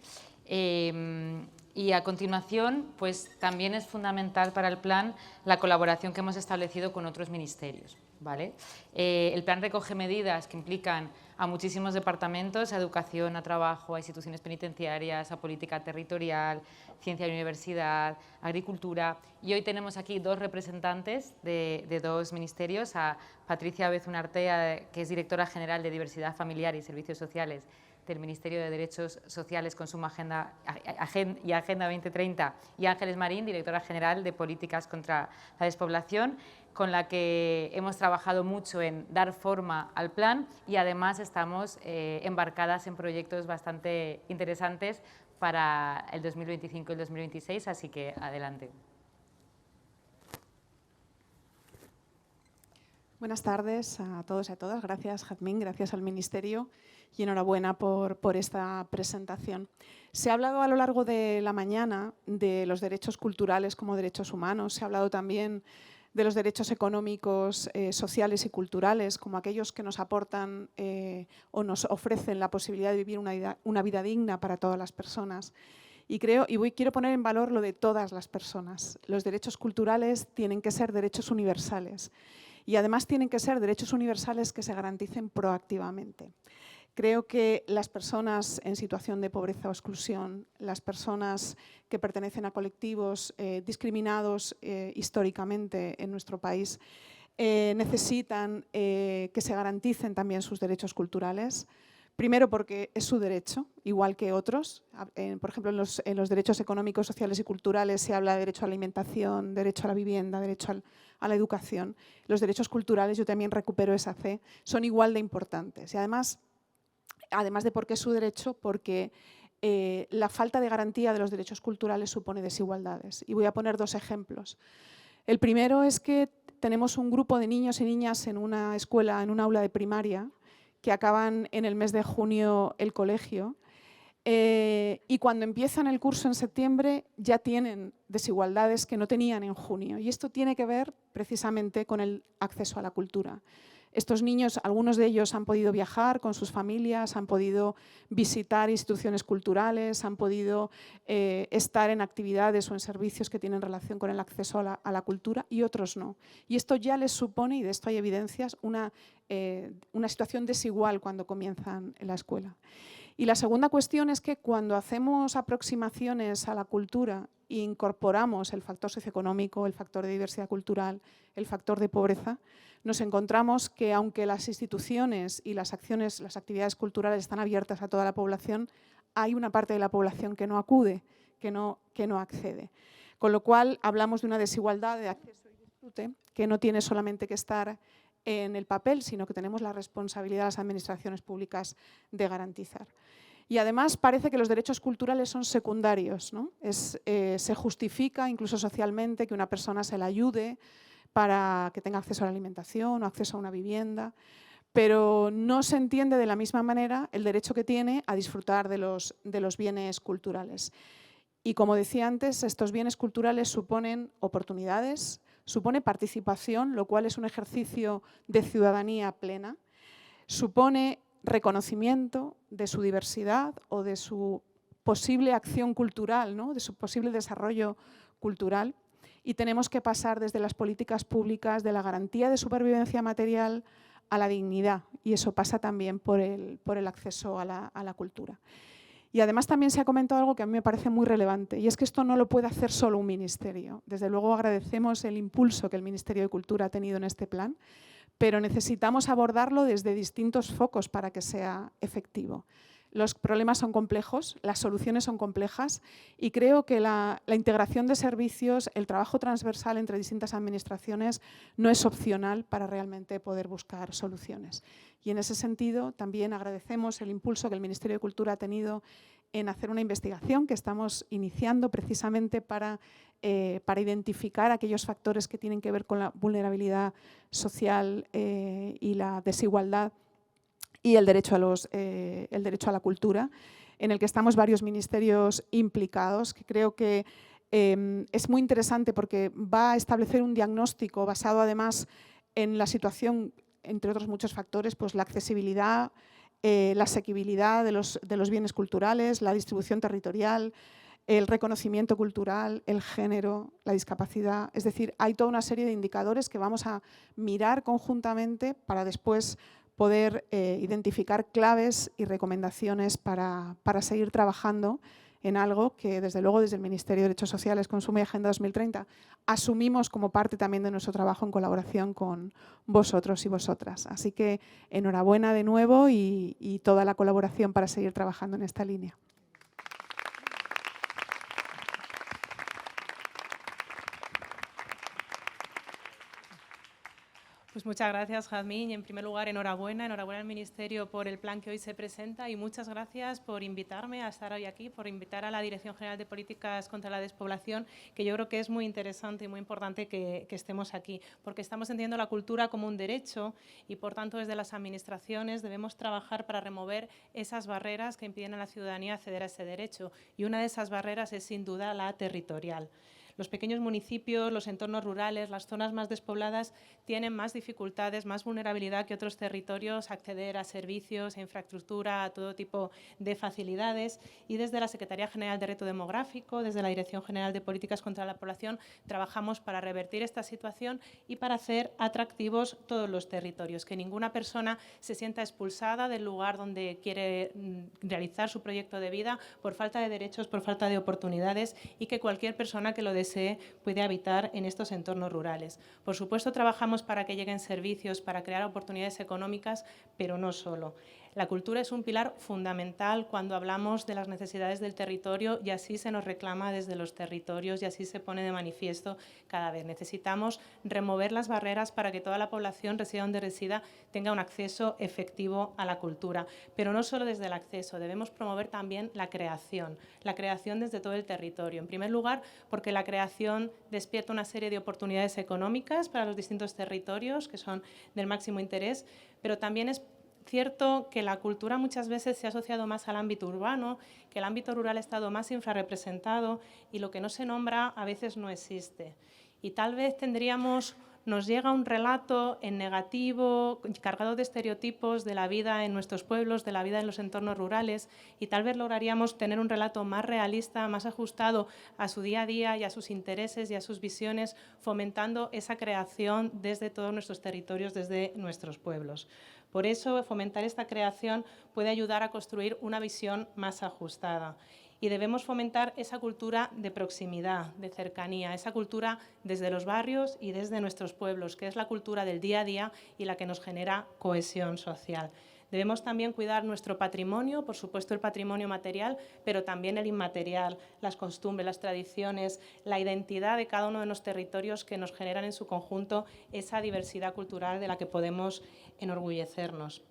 Y a continuación, pues también es fundamental para el plan la colaboración que hemos establecido con otros ministerios, ¿vale? El plan recoge medidas que implican a muchísimos departamentos, a educación, a trabajo, a instituciones penitenciarias, a política territorial, ciencia y universidad, agricultura. Y hoy tenemos aquí dos representantes de dos ministerios, a Patricia Bezun Artea, que es directora general de Diversidad Familiar y Servicios Sociales del Ministerio de Derechos Sociales, Consumo y Agenda 2030, y Ángeles Marín, directora general de Políticas contra la Despoblación, con la que hemos trabajado mucho en dar forma al plan y además estamos embarcadas en proyectos bastante interesantes para el 2025 y el 2026, así que adelante. Buenas tardes a todos y a todas. Gracias, Jazmín, gracias al Ministerio y enhorabuena por esta presentación. Se ha hablado a lo largo de la mañana de los derechos culturales como derechos humanos, se ha hablado también de los derechos económicos, sociales y culturales como aquellos que nos aportan o nos ofrecen la posibilidad de vivir una vida digna para todas las personas. Y quiero poner en valor lo de todas las personas. Los derechos culturales tienen que ser derechos universales y además tienen que ser derechos universales que se garanticen proactivamente. Creo que las personas en situación de pobreza o exclusión, las personas que pertenecen a colectivos discriminados históricamente en nuestro país, necesitan que se garanticen también sus derechos culturales. Primero porque es su derecho, igual que otros. Por ejemplo, en los derechos económicos, sociales y culturales se habla de derecho a la alimentación, derecho a la vivienda, derecho a la educación. Los derechos culturales, yo también recupero esa fe, son igual de importantes. Y además de porque es su derecho, porque la falta de garantía de los derechos culturales supone desigualdades. Y voy a poner dos ejemplos. El primero es que tenemos un grupo de niños y niñas en una escuela, en un aula de primaria, que acaban en el mes de junio el colegio y cuando empiezan el curso en septiembre ya tienen desigualdades que no tenían en junio. Y esto tiene que ver precisamente con el acceso a la cultura. Estos niños, algunos de ellos han podido viajar con sus familias, han podido visitar instituciones culturales, han podido estar en actividades o en servicios que tienen relación con el acceso a la cultura y otros no. Y esto ya les supone, y de esto hay evidencias, una situación desigual cuando comienzan en la escuela. Y la segunda cuestión es que cuando hacemos aproximaciones a la cultura e incorporamos el factor socioeconómico, el factor de diversidad cultural, el factor de pobreza, nos encontramos que aunque las instituciones y las acciones, las actividades culturales están abiertas a toda la población, hay una parte de la población que no acude, que no accede. Con lo cual hablamos de una desigualdad de acceso y disfrute que no tiene solamente que estar en el papel, sino que tenemos la responsabilidad de las administraciones públicas de garantizar. Y además parece que los derechos culturales son secundarios, ¿no? Se justifica incluso socialmente que una persona se la ayude para que tenga acceso a la alimentación o acceso a una vivienda, pero no se entiende de la misma manera el derecho que tiene a disfrutar de los bienes culturales. Y como decía antes, estos bienes culturales suponen oportunidades, supone participación, lo cual es un ejercicio de ciudadanía plena, supone reconocimiento de su diversidad o de su posible acción cultural, ¿no? De su posible desarrollo cultural. Y tenemos que pasar desde las políticas públicas de la garantía de supervivencia material a la dignidad, y eso pasa también por el acceso a la cultura. Y además también se ha comentado algo que a mí me parece muy relevante, y es que esto no lo puede hacer solo un ministerio. Desde luego agradecemos el impulso que el Ministerio de Cultura ha tenido en este plan, pero necesitamos abordarlo desde distintos focos para que sea efectivo. Los problemas son complejos, las soluciones son complejas y creo que la integración de servicios, el trabajo transversal entre distintas administraciones no es opcional para realmente poder buscar soluciones. Y en ese sentido también agradecemos el impulso que el Ministerio de Cultura ha tenido en hacer una investigación que estamos iniciando precisamente para identificar aquellos factores que tienen que ver con la vulnerabilidad social y la desigualdad y el derecho a la cultura, en el que estamos varios ministerios implicados, que creo que es muy interesante porque va a establecer un diagnóstico basado además en la situación, entre otros muchos factores, pues la accesibilidad, la asequibilidad de los bienes culturales, la distribución territorial, el reconocimiento cultural, el género, la discapacidad. Es decir, hay toda una serie de indicadores que vamos a mirar conjuntamente para después poder identificar claves y recomendaciones para seguir trabajando en algo que, desde luego, desde el Ministerio de Derechos Sociales, Consumo y Agenda 2030, asumimos como parte también de nuestro trabajo en colaboración con vosotros y vosotras. Así que enhorabuena de nuevo y toda la colaboración para seguir trabajando en esta línea. Pues muchas gracias, Jazmín. Y en primer lugar, enhorabuena al Ministerio por el plan que hoy se presenta y muchas gracias por invitarme a estar hoy aquí, por invitar a la Dirección General de Políticas contra la Despoblación, que yo creo que es muy interesante y muy importante que estemos aquí, porque estamos entendiendo la cultura como un derecho y, por tanto, desde las administraciones debemos trabajar para remover esas barreras que impiden a la ciudadanía acceder a ese derecho. Y una de esas barreras es, sin duda, la territorial. Los pequeños municipios, los entornos rurales, las zonas más despobladas tienen más dificultades, más vulnerabilidad que otros territorios a acceder a servicios, a infraestructura, a todo tipo de facilidades. Y desde la Secretaría General de Reto Demográfico, desde la Dirección General de Políticas contra la Población, trabajamos para revertir esta situación y para hacer atractivos todos los territorios, que ninguna persona se sienta expulsada del lugar donde quiere realizar su proyecto de vida por falta de derechos, por falta de oportunidades, y que cualquier persona que lo desee puede habitar en estos entornos rurales. Por supuesto, trabajamos para que lleguen servicios, para crear oportunidades económicas, pero no solo. La cultura es un pilar fundamental cuando hablamos de las necesidades del territorio y así se nos reclama desde los territorios y así se pone de manifiesto cada vez. Necesitamos remover las barreras para que toda la población, resida donde resida, tenga un acceso efectivo a la cultura. Pero no solo desde el acceso, debemos promover también la creación desde todo el territorio. En primer lugar, porque la creación despierta una serie de oportunidades económicas para los distintos territorios que son del máximo interés, pero también es cierto que la cultura muchas veces se ha asociado más al ámbito urbano, que el ámbito rural ha estado más infrarrepresentado y lo que no se nombra a veces no existe. Y tal vez nos llega un relato en negativo, cargado de estereotipos de la vida en nuestros pueblos, de la vida en los entornos rurales, y tal vez lograríamos tener un relato más realista, más ajustado a su día a día y a sus intereses y a sus visiones, fomentando esa creación desde todos nuestros territorios, desde nuestros pueblos. Por eso, fomentar esta creación puede ayudar a construir una visión más ajustada. Y debemos fomentar esa cultura de proximidad, de cercanía, esa cultura desde los barrios y desde nuestros pueblos, que es la cultura del día a día y la que nos genera cohesión social. Debemos también cuidar nuestro patrimonio, por supuesto el patrimonio material, pero también el inmaterial, las costumbres, las tradiciones, la identidad de cada uno de los territorios que nos generan en su conjunto esa diversidad cultural de la que podemos enorgullecernos.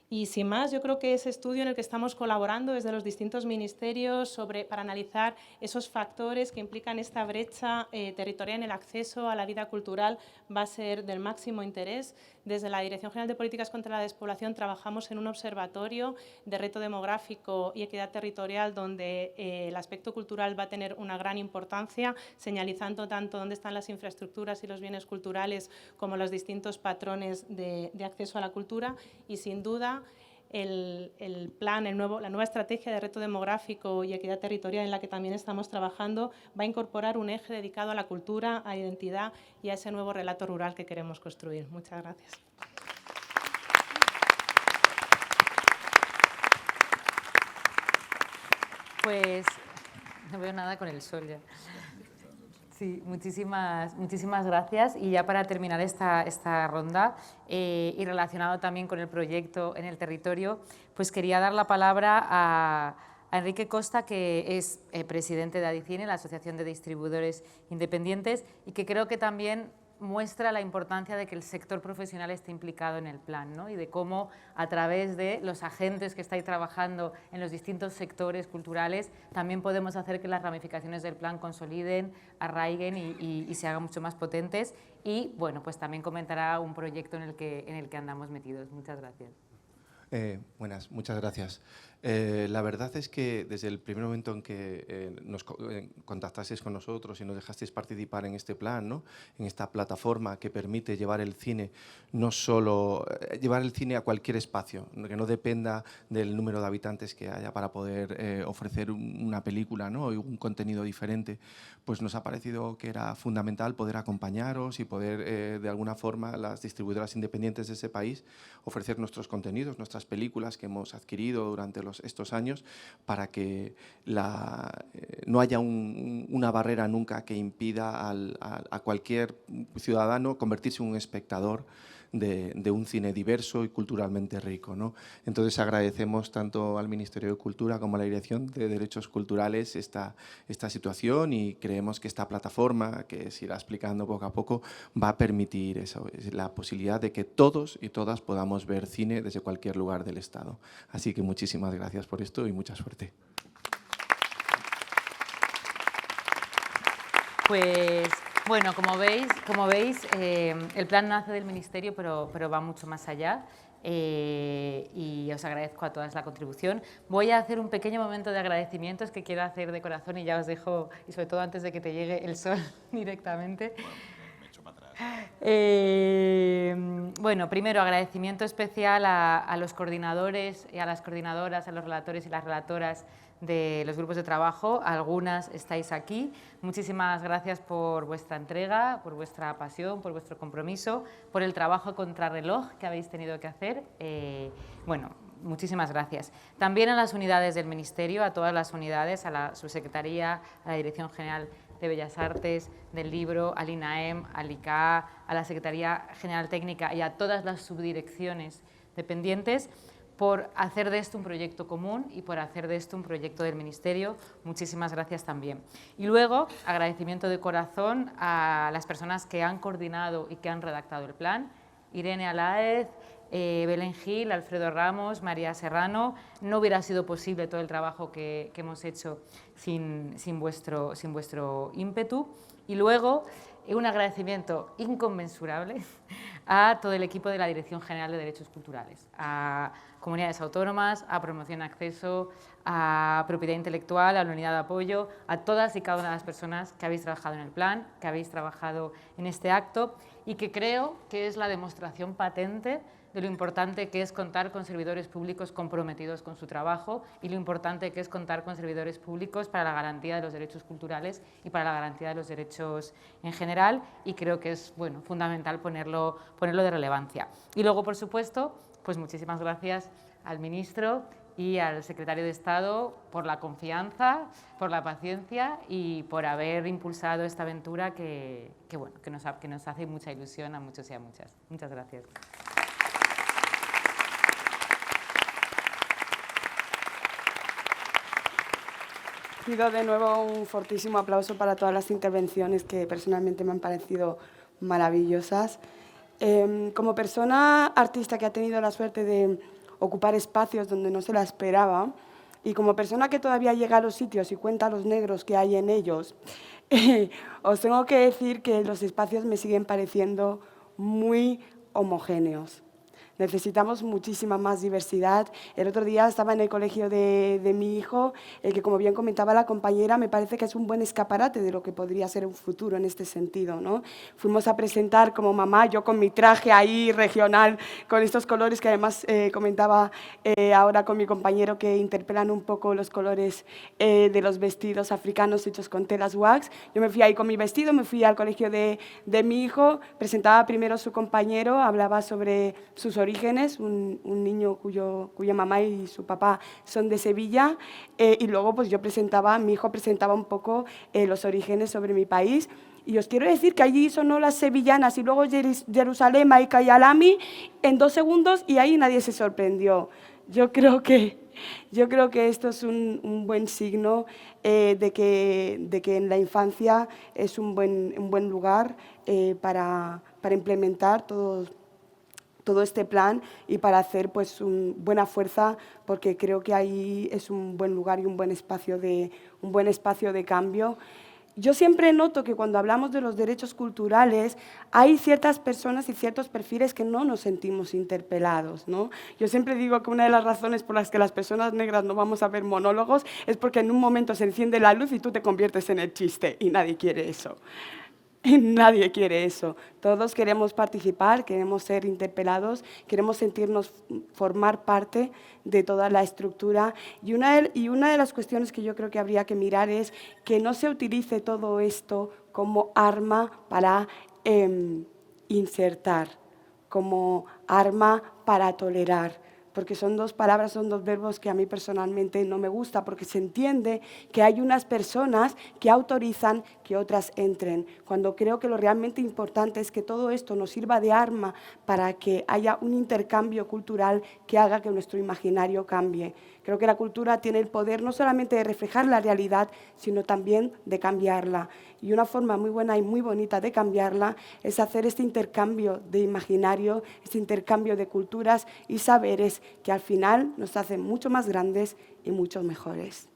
Y sin más, yo creo que ese estudio en el que estamos colaborando desde los distintos ministerios para analizar esos factores que implican esta brecha territorial en el acceso a la vida cultural va a ser del máximo interés. Desde la Dirección General de Políticas contra la Despoblación trabajamos en un observatorio de reto demográfico y equidad territorial donde el aspecto cultural va a tener una gran importancia, señalizando tanto dónde están las infraestructuras y los bienes culturales como los distintos patrones de acceso a la cultura y, sin duda, el plan, la nueva estrategia de reto demográfico y equidad territorial en la que también estamos trabajando va a incorporar un eje dedicado a la cultura, a la identidad y a ese nuevo relato rural que queremos construir. Muchas gracias. Pues no veo nada con el sol ya. Sí, muchísimas gracias. Y ya para terminar esta ronda y relacionado también con el proyecto en el territorio, pues quería dar la palabra a Enrique Costa, que es presidente de Adicine, la Asociación de Distribuidores Independientes, y que creo que también muestra la importancia de que el sector profesional esté implicado en el plan, ¿no? Y de cómo a través de los agentes que estáis trabajando en los distintos sectores culturales también podemos hacer que las ramificaciones del plan consoliden, arraiguen y se hagan mucho más potentes. Y bueno, pues también comentará un proyecto en el que andamos metidos. Muchas gracias. Buenas, muchas gracias. La verdad es que desde el primer momento en que nos contactasteis con nosotros y nos dejasteis participar en este plan, ¿no? En esta plataforma que permite llevar el cine, no solo llevar el cine a cualquier espacio, que no dependa del número de habitantes que haya para poder ofrecer una película, ¿no? Y un contenido diferente, pues nos ha parecido que era fundamental poder acompañaros y poder, de alguna forma, las distribuidoras independientes de ese país, ofrecer nuestros contenidos, nuestras películas que hemos adquirido durante estos años, para que no haya una barrera nunca que impida a cualquier ciudadano convertirse en un espectador de un cine diverso y culturalmente rico, ¿no? Entonces agradecemos tanto al Ministerio de Cultura como a la Dirección de Derechos Culturales esta situación, y creemos que esta plataforma, que se irá explicando poco a poco, va a permitir eso, la posibilidad de que todos y todas podamos ver cine desde cualquier lugar del Estado. Así que muchísimas gracias por esto y mucha suerte. Pues bueno, como veis, el plan nace del Ministerio, pero va mucho más allá. Y os agradezco a todas la contribución. Voy a hacer un pequeño momento de agradecimientos que quiero hacer de corazón, y ya os dejo, y sobre todo antes de que te llegue el sol directamente. Me echo para atrás. Bueno, primero agradecimiento especial a los coordinadores y a las coordinadoras, a los relatores y las relatoras de los grupos de trabajo. Algunas estáis aquí. Muchísimas gracias por vuestra entrega, por vuestra pasión, por vuestro compromiso, por el trabajo contrarreloj que habéis tenido que hacer. Bueno, muchísimas gracias. También a las unidades del Ministerio, a todas las unidades, a la Subsecretaría, a la Dirección General de Bellas Artes, del Libro, al INAEM, al ICA, a la Secretaría General Técnica y a todas las subdirecciones dependientes, por hacer de esto un proyecto común y por hacer de esto un proyecto del Ministerio. Muchísimas gracias también. Y luego, agradecimiento de corazón a las personas que han coordinado y que han redactado el plan: Irene Aláez, Belén Gil, Alfredo Ramos, María Serrano. No hubiera sido posible todo el trabajo que hemos hecho sin vuestro ímpetu. Y luego, un agradecimiento inconmensurable a todo el equipo de la Dirección General de Derechos Culturales, a comunidades autónomas, a Promoción Acceso, a Propiedad Intelectual, a la Unidad de Apoyo, a todas y cada una de las personas que habéis trabajado en el plan, que habéis trabajado en este acto, y que creo que es la demostración patente de lo importante que es contar con servidores públicos comprometidos con su trabajo y lo importante que es contar con servidores públicos para la garantía de los derechos culturales y para la garantía de los derechos en general, y creo que es fundamental ponerlo de relevancia. Y luego, por supuesto, pues muchísimas gracias al ministro y al secretario de Estado por la confianza, por la paciencia y por haber impulsado esta aventura que nos hace mucha ilusión a muchos y a muchas. Muchas gracias. Pido de nuevo un fortísimo aplauso para todas las intervenciones que personalmente me han parecido maravillosas. Como persona artista que ha tenido la suerte de ocupar espacios donde no se la esperaba, y como persona que todavía llega a los sitios y cuenta los negros que hay en ellos, os tengo que decir que los espacios me siguen pareciendo muy homogéneos. Necesitamos muchísima más diversidad. El otro día estaba en el colegio de mi hijo, el que, como bien comentaba la compañera, me parece que es un buen escaparate de lo que podría ser un futuro en este sentido, ¿no? Fuimos a presentar como mamá, yo con mi traje ahí regional, con estos colores que además comentaba ahora con mi compañero, que interpelan un poco los colores de los vestidos africanos hechos con telas wax. Yo me fui ahí con mi vestido, me fui al colegio de mi hijo, presentaba primero a su compañero, hablaba sobre sus orígenes, un niño cuya mamá y su papá son de Sevilla, y luego pues mi hijo presentaba un poco los orígenes sobre mi país. Y os quiero decir que allí sonó las sevillanas y luego Jerusalén y Kayalami en 2 segundos y ahí nadie se sorprendió. Yo creo que esto es un buen signo de que en la infancia es un buen lugar para implementar todo este plan y para hacer pues buena fuerza, porque creo que ahí es un buen lugar y un buen espacio de cambio. Yo siempre noto que cuando hablamos de los derechos culturales hay ciertas personas y ciertos perfiles que no nos sentimos interpelados, ¿no? Yo siempre digo que una de las razones por las que las personas negras no vamos a ver monólogos es porque en un momento se enciende la luz y tú te conviertes en el chiste, y nadie quiere eso. Nadie quiere eso. Todos queremos participar, queremos ser interpelados, queremos sentirnos, formar parte de toda la estructura. Y una de las cuestiones que yo creo que habría que mirar es que no se utilice todo esto como arma para insertar, como arma para tolerar, porque son 2 palabras, son 2 verbos que a mí personalmente no me gusta, porque se entiende que hay unas personas que autorizan que otras entren, cuando creo que lo realmente importante es que todo esto nos sirva de arma para que haya un intercambio cultural que haga que nuestro imaginario cambie. Creo que la cultura tiene el poder no solamente de reflejar la realidad, sino también de cambiarla. Y una forma muy buena y muy bonita de cambiarla es hacer este intercambio de imaginario, este intercambio de culturas y saberes que al final nos hacen mucho más grandes y mucho mejores.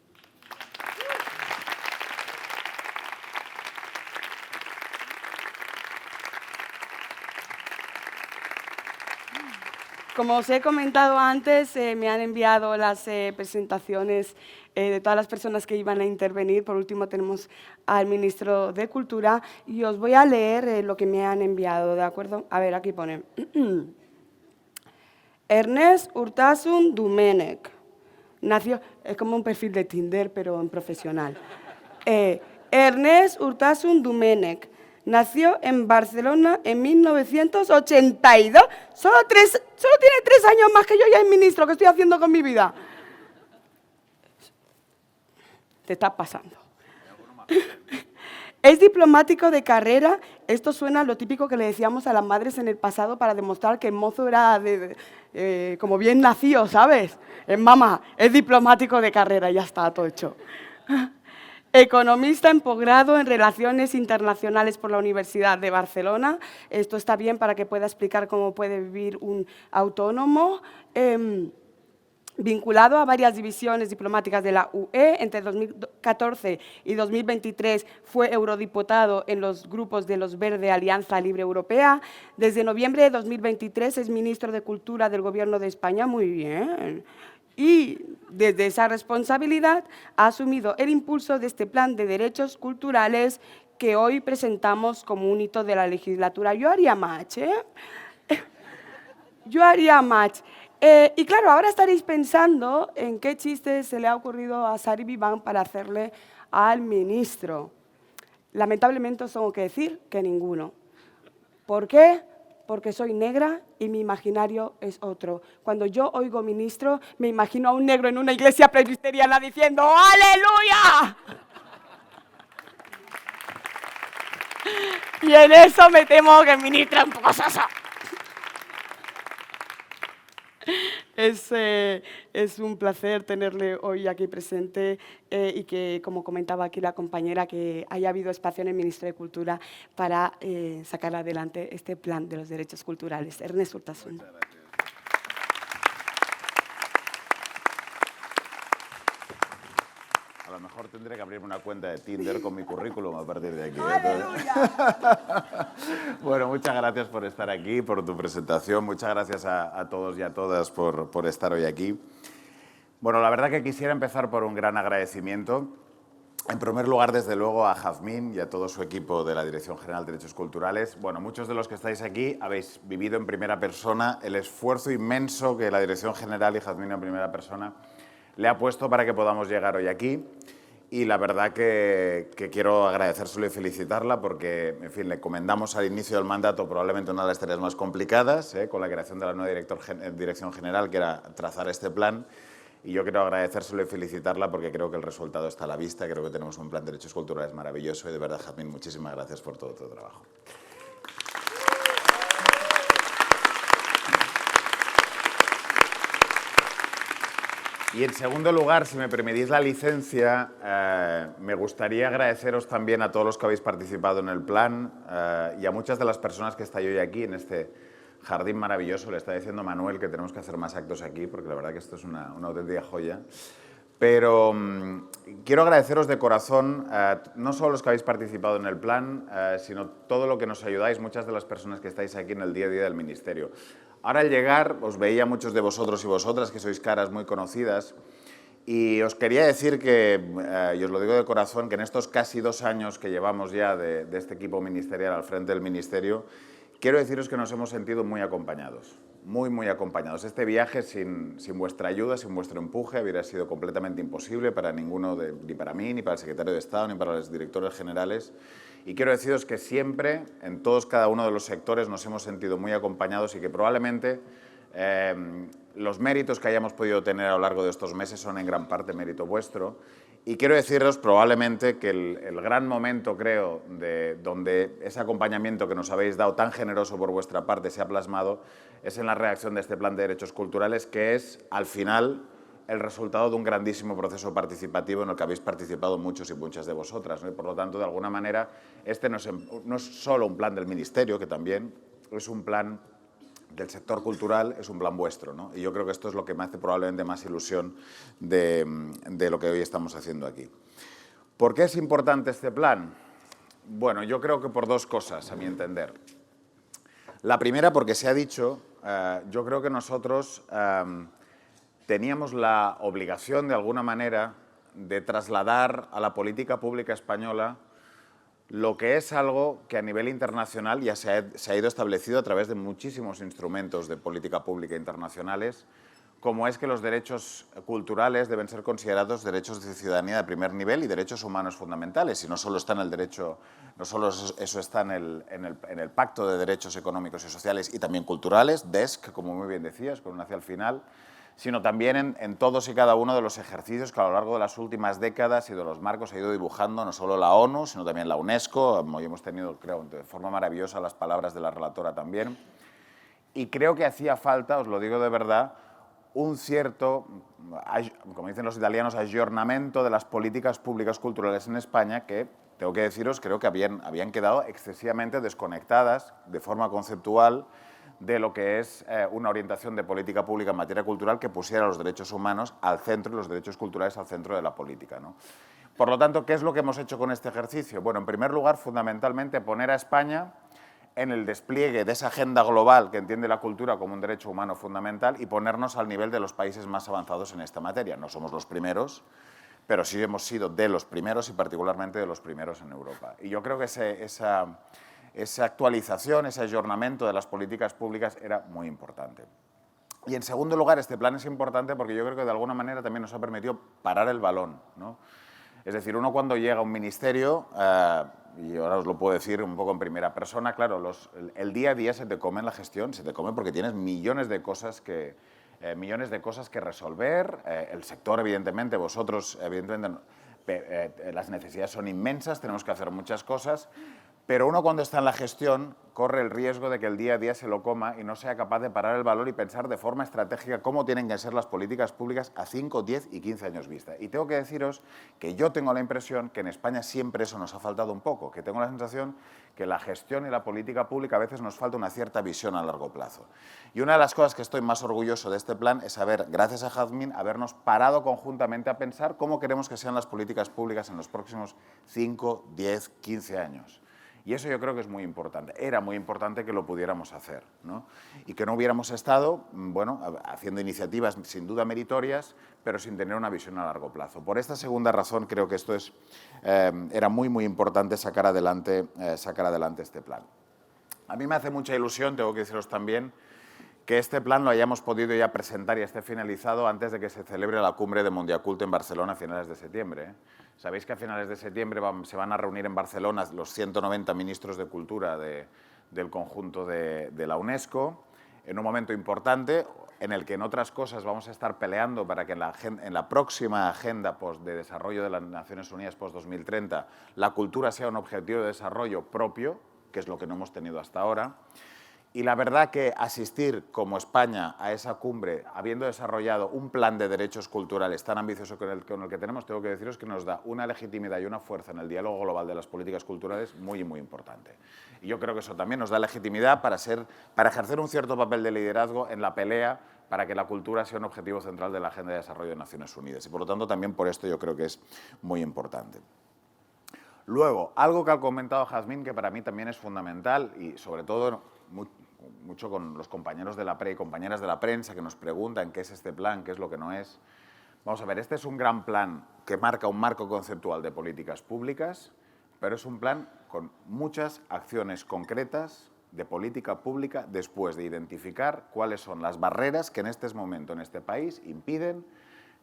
Como os he comentado antes, me han enviado las presentaciones de todas las personas que iban a intervenir. Por último tenemos al ministro de Cultura y os voy a leer lo que me han enviado, ¿de acuerdo? A ver, aquí pone. Ernest Urtasun Domènech nació, es como un perfil de Tinder, pero en profesional. Ernest Urtasun Domènech nació en Barcelona en 1982. Solo tiene 3 años más que yo ya es ministro. ¿Qué estoy haciendo con mi vida? Te estás pasando. Es diplomático de carrera. Esto suena a lo típico que le decíamos a las madres en el pasado para demostrar que el mozo era como bien nacido, ¿sabes? Es mamá, es diplomático de carrera, ya está, todo hecho. Economista en posgrado en Relaciones Internacionales por la Universidad de Barcelona. Esto está bien para que pueda explicar cómo puede vivir un autónomo. Vinculado a varias divisiones diplomáticas de la UE, entre 2014 y 2023 fue eurodiputado en los grupos de los Verde Alianza Libre Europea. Desde noviembre de 2023 es ministro de Cultura del Gobierno de España. Muy bien. Y desde esa responsabilidad ha asumido el impulso de este plan de derechos culturales que hoy presentamos como un hito de la legislatura. Yo haría match, ¿eh? Yo haría match. Y claro, ahora estaréis pensando en qué chiste se le ha ocurrido a Sari Viván para hacerle al ministro. Lamentablemente os tengo que decir que ninguno. ¿Por qué? porque soy negra y mi imaginario es otro. Cuando yo oigo ministro, me imagino a un negro en una iglesia presbiteriana diciendo ¡Aleluya! Y en eso me temo que el ministro es un poco soso. Es un placer tenerle hoy aquí presente y que, como comentaba aquí la compañera, que haya habido espacio en el Ministerio de Cultura para sacar adelante este plan de los derechos culturales. Ernest Urtasun. A lo mejor tendré que abrirme una cuenta de Tinder con mi currículum a partir de aquí. Bueno, muchas gracias por estar aquí, por tu presentación. Muchas gracias a todos y a todas por estar hoy aquí. Bueno, la verdad que quisiera empezar por un gran agradecimiento. En primer lugar, desde luego, a Jazmín y a todo su equipo de la Dirección General de Derechos Culturales. Bueno, muchos de los que estáis aquí habéis vivido en primera persona el esfuerzo inmenso que la Dirección General y Jazmín en primera persona le ha puesto para que podamos llegar hoy aquí. Y la verdad que quiero agradecérselo y felicitarla porque, en fin, le encomendamos al inicio del mandato probablemente una de las tareas más complicadas, con la creación de la nueva Dirección General, que era trazar este plan. Y yo quiero agradecérselo y felicitarla porque creo que el resultado está a la vista. Creo que tenemos un plan de derechos culturales maravilloso y, de verdad, Jazmín, muchísimas gracias por todo tu trabajo. Y en segundo lugar, si me permitís la licencia, me gustaría agradeceros también a todos los que habéis participado en el plan y a muchas de las personas que estáis hoy aquí en este jardín maravilloso. Le está diciendo Manuel que tenemos que hacer más actos aquí porque la verdad que esto es una auténtica joya. Pero quiero agradeceros de corazón, no solo los que habéis participado en el plan, sino todo lo que nos ayudáis, muchas de las personas que estáis aquí en el día a día del Ministerio. Ahora al llegar os veía muchos de vosotros y vosotras que sois caras muy conocidas y os quería decir que, y os lo digo de corazón, que en estos casi 2 años que llevamos ya de este equipo ministerial al frente del Ministerio, quiero deciros que nos hemos sentido muy acompañados, muy acompañados. Este viaje sin vuestra ayuda, sin vuestro empuje, hubiera sido completamente imposible para ninguno, ni para mí, ni para el secretario de Estado, ni para los directores generales. Y quiero deciros que siempre, en todos cada uno de los sectores, nos hemos sentido muy acompañados y que probablemente los méritos que hayamos podido tener a lo largo de estos meses son en gran parte mérito vuestro. Y quiero deciros probablemente que el gran momento, creo, de donde ese acompañamiento que nos habéis dado tan generoso por vuestra parte se ha plasmado es en la redacción de este plan de derechos culturales, que es, al final, el resultado de un grandísimo proceso participativo en el que habéis participado muchos y muchas de vosotras, ¿no? Y por lo tanto, de alguna manera, este no es solo un plan del Ministerio, que también es un plan del sector cultural, es un plan vuestro, ¿no? Y yo creo que esto es lo que me hace probablemente más ilusión de lo que hoy estamos haciendo aquí. ¿Por qué es importante este plan? Bueno, yo creo que por 2 cosas, a mi entender. La primera, porque se ha dicho, yo creo que nosotros teníamos la obligación, de alguna manera, de trasladar a la política pública española lo que es algo que a nivel internacional ya se ha ido establecido a través de muchísimos instrumentos de política pública internacionales, como es que los derechos culturales deben ser considerados derechos de ciudadanía de primer nivel y derechos humanos fundamentales. Y no solo está en el derecho, no solo eso está en el Pacto de Derechos Económicos y Sociales y también culturales, DESC, como muy bien decías, con una hacia el final, sino también en todos y cada uno de los ejercicios que a lo largo de las últimas décadas y de los marcos ha ido dibujando no solo la ONU, sino también la UNESCO. Hoy hemos tenido, creo, de forma maravillosa las palabras de la relatora también. Y creo que hacía falta, os lo digo de verdad, un cierto, como dicen los italianos, aggiornamento de las políticas públicas culturales en España que, tengo que deciros, creo que habían quedado excesivamente desconectadas de forma conceptual de lo que es una orientación de política pública en materia cultural que pusiera los derechos humanos al centro y los derechos culturales al centro de la política, ¿no? Por lo tanto, ¿qué es lo que hemos hecho con este ejercicio? Bueno, en primer lugar, fundamentalmente, poner a España en el despliegue de esa agenda global que entiende la cultura como un derecho humano fundamental y ponernos al nivel de los países más avanzados en esta materia. No somos los primeros, pero sí hemos sido de los primeros y particularmente de los primeros en Europa. Y yo creo que esa actualización, ese aggiornamiento de las políticas públicas era muy importante. Y en segundo lugar, este plan es importante porque yo creo que de alguna manera también nos ha permitido parar el balón, ¿no? Es decir, uno cuando llega a un ministerio, y ahora os lo puedo decir un poco en primera persona, claro, el día a día se te come en la gestión, se te come porque tienes millones de cosas que resolver. El sector, evidentemente, vosotros, evidentemente, las necesidades son inmensas, tenemos que hacer muchas cosas, pero uno cuando está en la gestión corre el riesgo de que el día a día se lo coma y no sea capaz de parar el valor y pensar de forma estratégica cómo tienen que ser las políticas públicas a 5, 10 y 15 años vista. Y tengo que deciros que yo tengo la impresión que en España siempre eso nos ha faltado un poco, que tengo la sensación que la gestión y la política pública a veces nos falta una cierta visión a largo plazo. Y una de las cosas que estoy más orgulloso de este plan es haber, gracias a Jazmín, habernos parado conjuntamente a pensar cómo queremos que sean las políticas públicas en los próximos 5, 10, 15 años. Y eso yo creo que es muy importante. Era muy importante que lo pudiéramos hacer, ¿no? Y que no hubiéramos estado, bueno, haciendo iniciativas sin duda meritorias, pero sin tener una visión a largo plazo. Por esta segunda razón creo que esto era muy, muy importante sacar adelante este plan. A mí me hace mucha ilusión, tengo que deciros también, que este plan lo hayamos podido ya presentar y esté finalizado antes de que se celebre la cumbre de Mundiacult en Barcelona a finales de septiembre, ¿eh? Sabéis que a finales de septiembre se van a reunir en Barcelona los 190 ministros de Cultura del conjunto de la UNESCO, en un momento importante en el que, en otras cosas, vamos a estar peleando para que en la próxima agenda de desarrollo de las Naciones Unidas post-2030 la cultura sea un objetivo de desarrollo propio, que es lo que no hemos tenido hasta ahora. Y la verdad que asistir como España a esa cumbre, habiendo desarrollado un plan de derechos culturales tan ambicioso con el que tenemos, tengo que deciros que nos da una legitimidad y una fuerza en el diálogo global de las políticas culturales muy, muy importante. Y yo creo que eso también nos da legitimidad para ejercer un cierto papel de liderazgo en la pelea para que la cultura sea un objetivo central de la Agenda de Desarrollo de Naciones Unidas. Y por lo tanto también por esto yo creo que es muy importante. Luego, algo que ha comentado Jazmín que para mí también es fundamental y sobre todo mucho con los compañeros de la y compañeras de la prensa que nos preguntan qué es este plan, qué es lo que no es. Vamos a ver, este es un gran plan que marca un marco conceptual de políticas públicas, pero es un plan con muchas acciones concretas de política pública después de identificar cuáles son las barreras que en este momento en este país impiden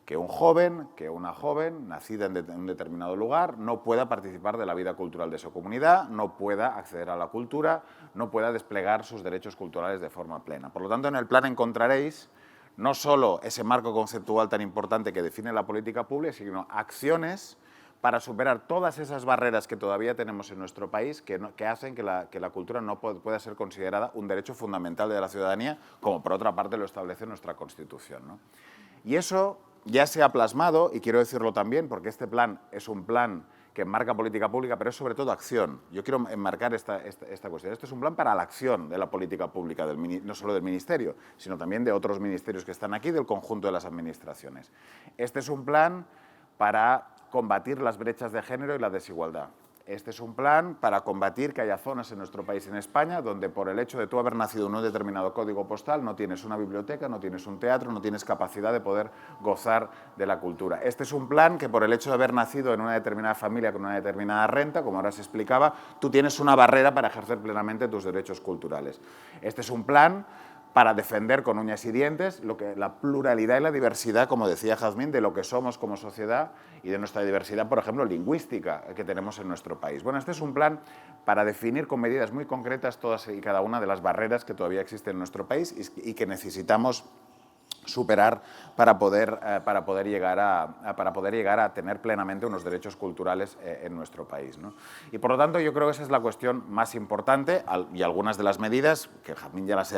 que un joven, que una joven, nacida en un determinado lugar, no pueda participar de la vida cultural de su comunidad, no pueda acceder a la cultura, no pueda desplegar sus derechos culturales de forma plena. Por lo tanto, en el plan encontraréis no solo ese marco conceptual tan importante que define la política pública, sino acciones para superar todas esas barreras que todavía tenemos en nuestro país que hacen que la cultura no pueda ser considerada un derecho fundamental de la ciudadanía, como por otra parte lo establece nuestra Constitución, ¿no? Y eso ya se ha plasmado, y quiero decirlo también, porque este plan es un plan que enmarca política pública, pero es sobre todo acción. Yo quiero enmarcar esta cuestión. Esto es un plan para la acción de la política pública, no solo del Ministerio, sino también de otros ministerios que están aquí, del conjunto de las administraciones. Este es un plan para combatir las brechas de género y la desigualdad. Este es un plan para combatir que haya zonas en nuestro país, en España, donde por el hecho de tú haber nacido en un determinado código postal no tienes una biblioteca, no tienes un teatro, no tienes capacidad de poder gozar de la cultura. Este es un plan que por el hecho de haber nacido en una determinada familia con una determinada renta, como ahora se explicaba, tú tienes una barrera para ejercer plenamente tus derechos culturales. Este es un plan para defender con uñas y dientes la pluralidad y la diversidad, como decía Jazmín, de lo que somos como sociedad y de nuestra diversidad, por ejemplo, lingüística que tenemos en nuestro país. Bueno, este es un plan para definir con medidas muy concretas todas y cada una de las barreras que todavía existen en nuestro país y que necesitamos superar para poder llegar a tener plenamente unos derechos culturales en nuestro país, ¿no? Y por lo tanto yo creo que esa es la cuestión más importante y algunas de las medidas, que Jazmín ya las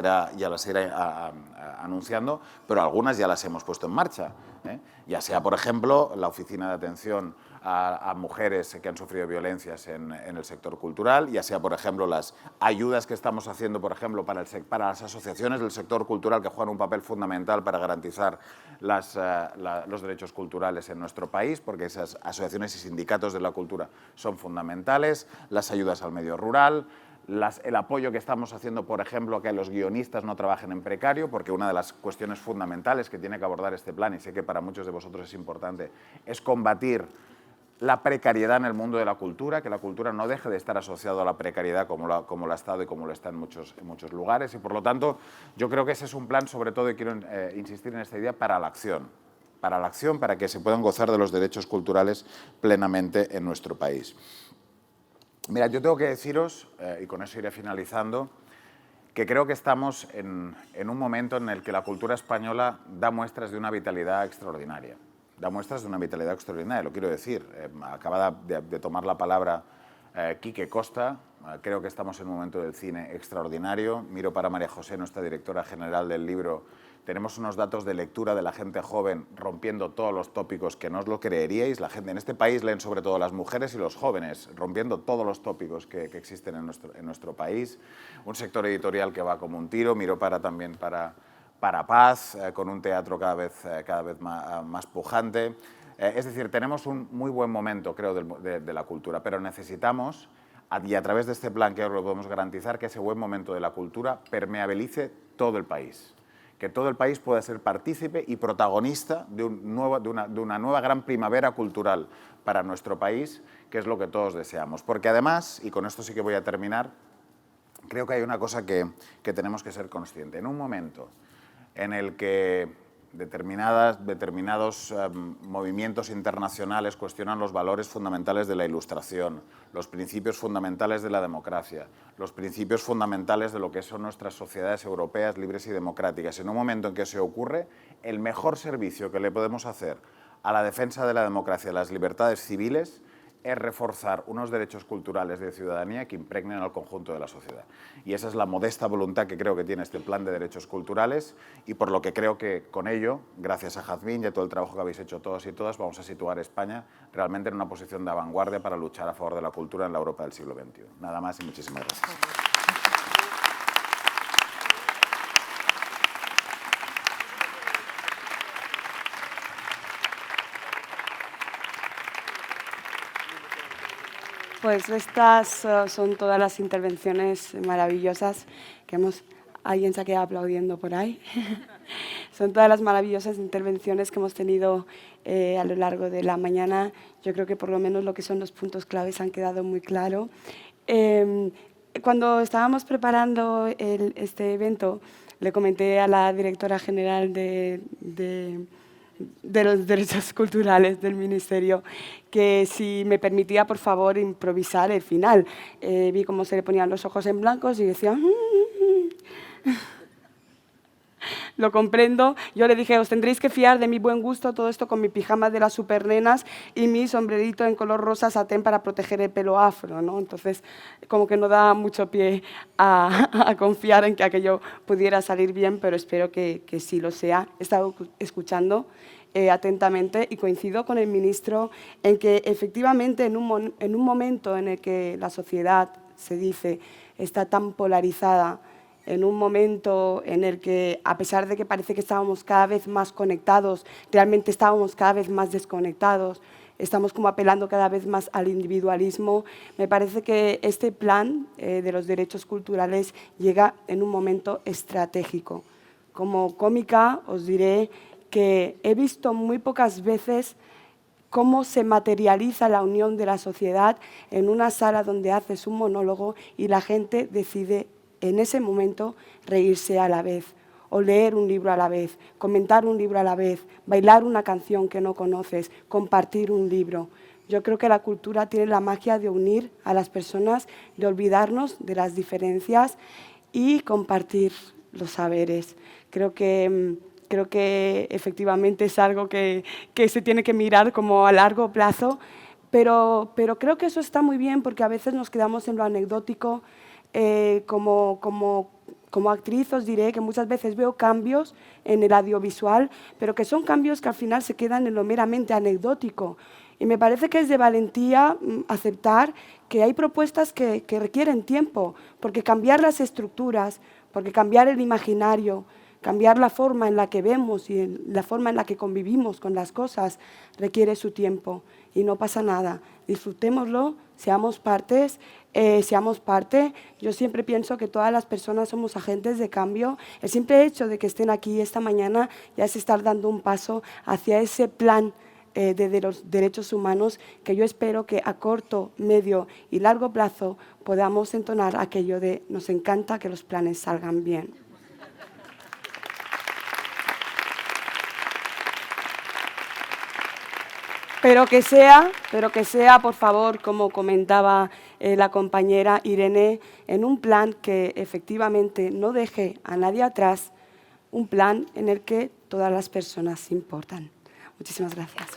irá anunciando, pero algunas ya las hemos puesto en marcha, ¿eh? Ya sea, por ejemplo, la Oficina de Atención a mujeres que han sufrido violencias en el sector cultural, ya sea, por ejemplo, las ayudas que estamos haciendo, por ejemplo, para las asociaciones del sector cultural que juegan un papel fundamental para garantizar los derechos culturales en nuestro país, porque esas asociaciones y sindicatos de la cultura son fundamentales, las ayudas al medio rural, el apoyo que estamos haciendo, por ejemplo, a que los guionistas no trabajen en precario, porque una de las cuestiones fundamentales que tiene que abordar este plan, y sé que para muchos de vosotros es importante, es combatir la precariedad en el mundo de la cultura, que la cultura no deje de estar asociada a la precariedad como lo ha estado y como lo está en muchos lugares. Y por lo tanto, yo creo que ese es un plan, sobre todo, y quiero insistir en esta idea, para la acción. para la acción, para que se puedan gozar de los derechos culturales plenamente en nuestro país. Mira, yo tengo que deciros, y con eso iré finalizando, que creo que estamos en un momento en el que la cultura española da muestras de una vitalidad extraordinaria. Da muestras de una vitalidad extraordinaria, lo quiero decir. Acaba de tomar la palabra Quique Costa. Creo que estamos en un momento del cine extraordinario. Miro para María José, nuestra directora general del libro. Tenemos unos datos de lectura de la gente joven rompiendo todos los tópicos que no os lo creeríais. La gente en este país leen sobre todo las mujeres y los jóvenes, rompiendo todos los tópicos que existen en nuestro país. Un sector editorial que va como un tiro. Miro también para Paz, con un teatro cada vez más pujante. Es decir, tenemos un muy buen momento, creo, de la cultura, pero necesitamos, y a través de este plan que ahora lo podemos garantizar, que ese buen momento de la cultura permeabilice todo el país. Que todo el país pueda ser partícipe y protagonista de una nueva gran primavera cultural para nuestro país, que es lo que todos deseamos. Porque además, y con esto sí que voy a terminar, creo que hay una cosa que tenemos que ser conscientes. En un momento en el que determinados movimientos internacionales cuestionan los valores fundamentales de la Ilustración, los principios fundamentales de la democracia, los principios fundamentales de lo que son nuestras sociedades europeas libres y democráticas. En un momento en que eso ocurre, el mejor servicio que le podemos hacer a la defensa de la democracia y las libertades civiles es reforzar unos derechos culturales de ciudadanía que impregnen al conjunto de la sociedad. Y esa es la modesta voluntad que creo que tiene este plan de derechos culturales y por lo que creo que con ello, gracias a Jazmín y a todo el trabajo que habéis hecho todos y todas, vamos a situar a España realmente en una posición de vanguardia para luchar a favor de la cultura en la Europa del siglo XXI. Nada más y muchísimas gracias. Pues estas son todas las intervenciones maravillosas que hemos... ¿Alguien se ha quedado aplaudiendo por ahí? Son todas las maravillosas intervenciones que hemos tenido a lo largo de la mañana. Yo creo que por lo menos lo que son los puntos claves han quedado muy claros. Cuando estábamos preparando este evento, le comenté a la directora general de los derechos culturales del Ministerio que si me permitía, por favor, improvisar el final. Vi cómo se le ponían los ojos en blancos y decía... Lo comprendo. Yo le dije, os tendréis que fiar de mi buen gusto, todo esto con mi pijama de las supernenas y mi sombrerito en color rosa satén para proteger el pelo afro, ¿no? Entonces, como que no da mucho pie a confiar en que aquello pudiera salir bien, pero espero que sí lo sea. He estado escuchando atentamente y coincido con el ministro en que efectivamente en un momento en el que la sociedad, se dice, está tan polarizada, en un momento en el que, a pesar de que parece que estábamos cada vez más conectados, realmente estábamos cada vez más desconectados, estamos como apelando cada vez más al individualismo. Me parece que este plan de los derechos culturales llega en un momento estratégico. Como cómica os diré que he visto muy pocas veces cómo se materializa la unión de la sociedad en una sala donde haces un monólogo y la gente decide en ese momento reírse a la vez, o leer un libro a la vez, comentar un libro a la vez, bailar una canción que no conoces, compartir un libro. Yo creo que la cultura tiene la magia de unir a las personas, de olvidarnos de las diferencias y compartir los saberes. Creo que efectivamente es algo que se tiene que mirar como a largo plazo, pero creo que eso está muy bien porque a veces nos quedamos en lo anecdótico. Como actriz os diré que muchas veces veo cambios en el audiovisual, pero que son cambios que al final se quedan en lo meramente anecdótico. Y me parece que es de valentía aceptar que hay propuestas que requieren tiempo, porque cambiar las estructuras, porque cambiar el imaginario, cambiar la forma en la que vemos y la forma en la que convivimos con las cosas requiere su tiempo y no pasa nada. Disfrutémoslo, seamos parte. Yo siempre pienso que todas las personas somos agentes de cambio. El simple hecho de que estén aquí esta mañana ya es estar dando un paso hacia ese plan de los derechos humanos que yo espero que a corto, medio y largo plazo podamos entonar aquello de nos encanta que los planes salgan bien. Pero que sea, por favor, como comentaba la compañera Irene, en un plan que efectivamente no deje a nadie atrás, un plan en el que todas las personas importan. Muchísimas gracias.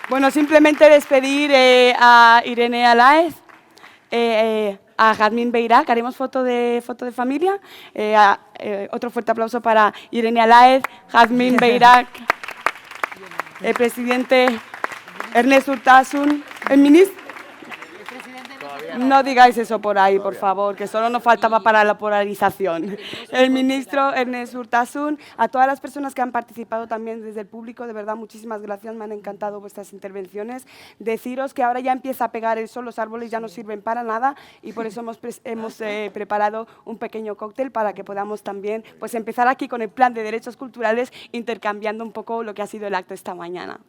Bueno, simplemente despedir a Irene Alaez, a Jazmín Beirak, haremos foto de familia. Otro fuerte aplauso para Irene Alaez, Jazmín Beirak, el presidente Ernest Urtasun, el ministro. No digáis eso por ahí, por favor, que solo nos faltaba para la polarización. El ministro Ernest Urtasun, a todas las personas que han participado también desde el público, de verdad, muchísimas gracias, me han encantado vuestras intervenciones. Deciros que ahora ya empieza a pegar el sol, los árboles ya no sirven para nada y por eso hemos preparado un pequeño cóctel para que podamos también pues, empezar aquí con el plan de derechos culturales, intercambiando un poco lo que ha sido el acto esta mañana.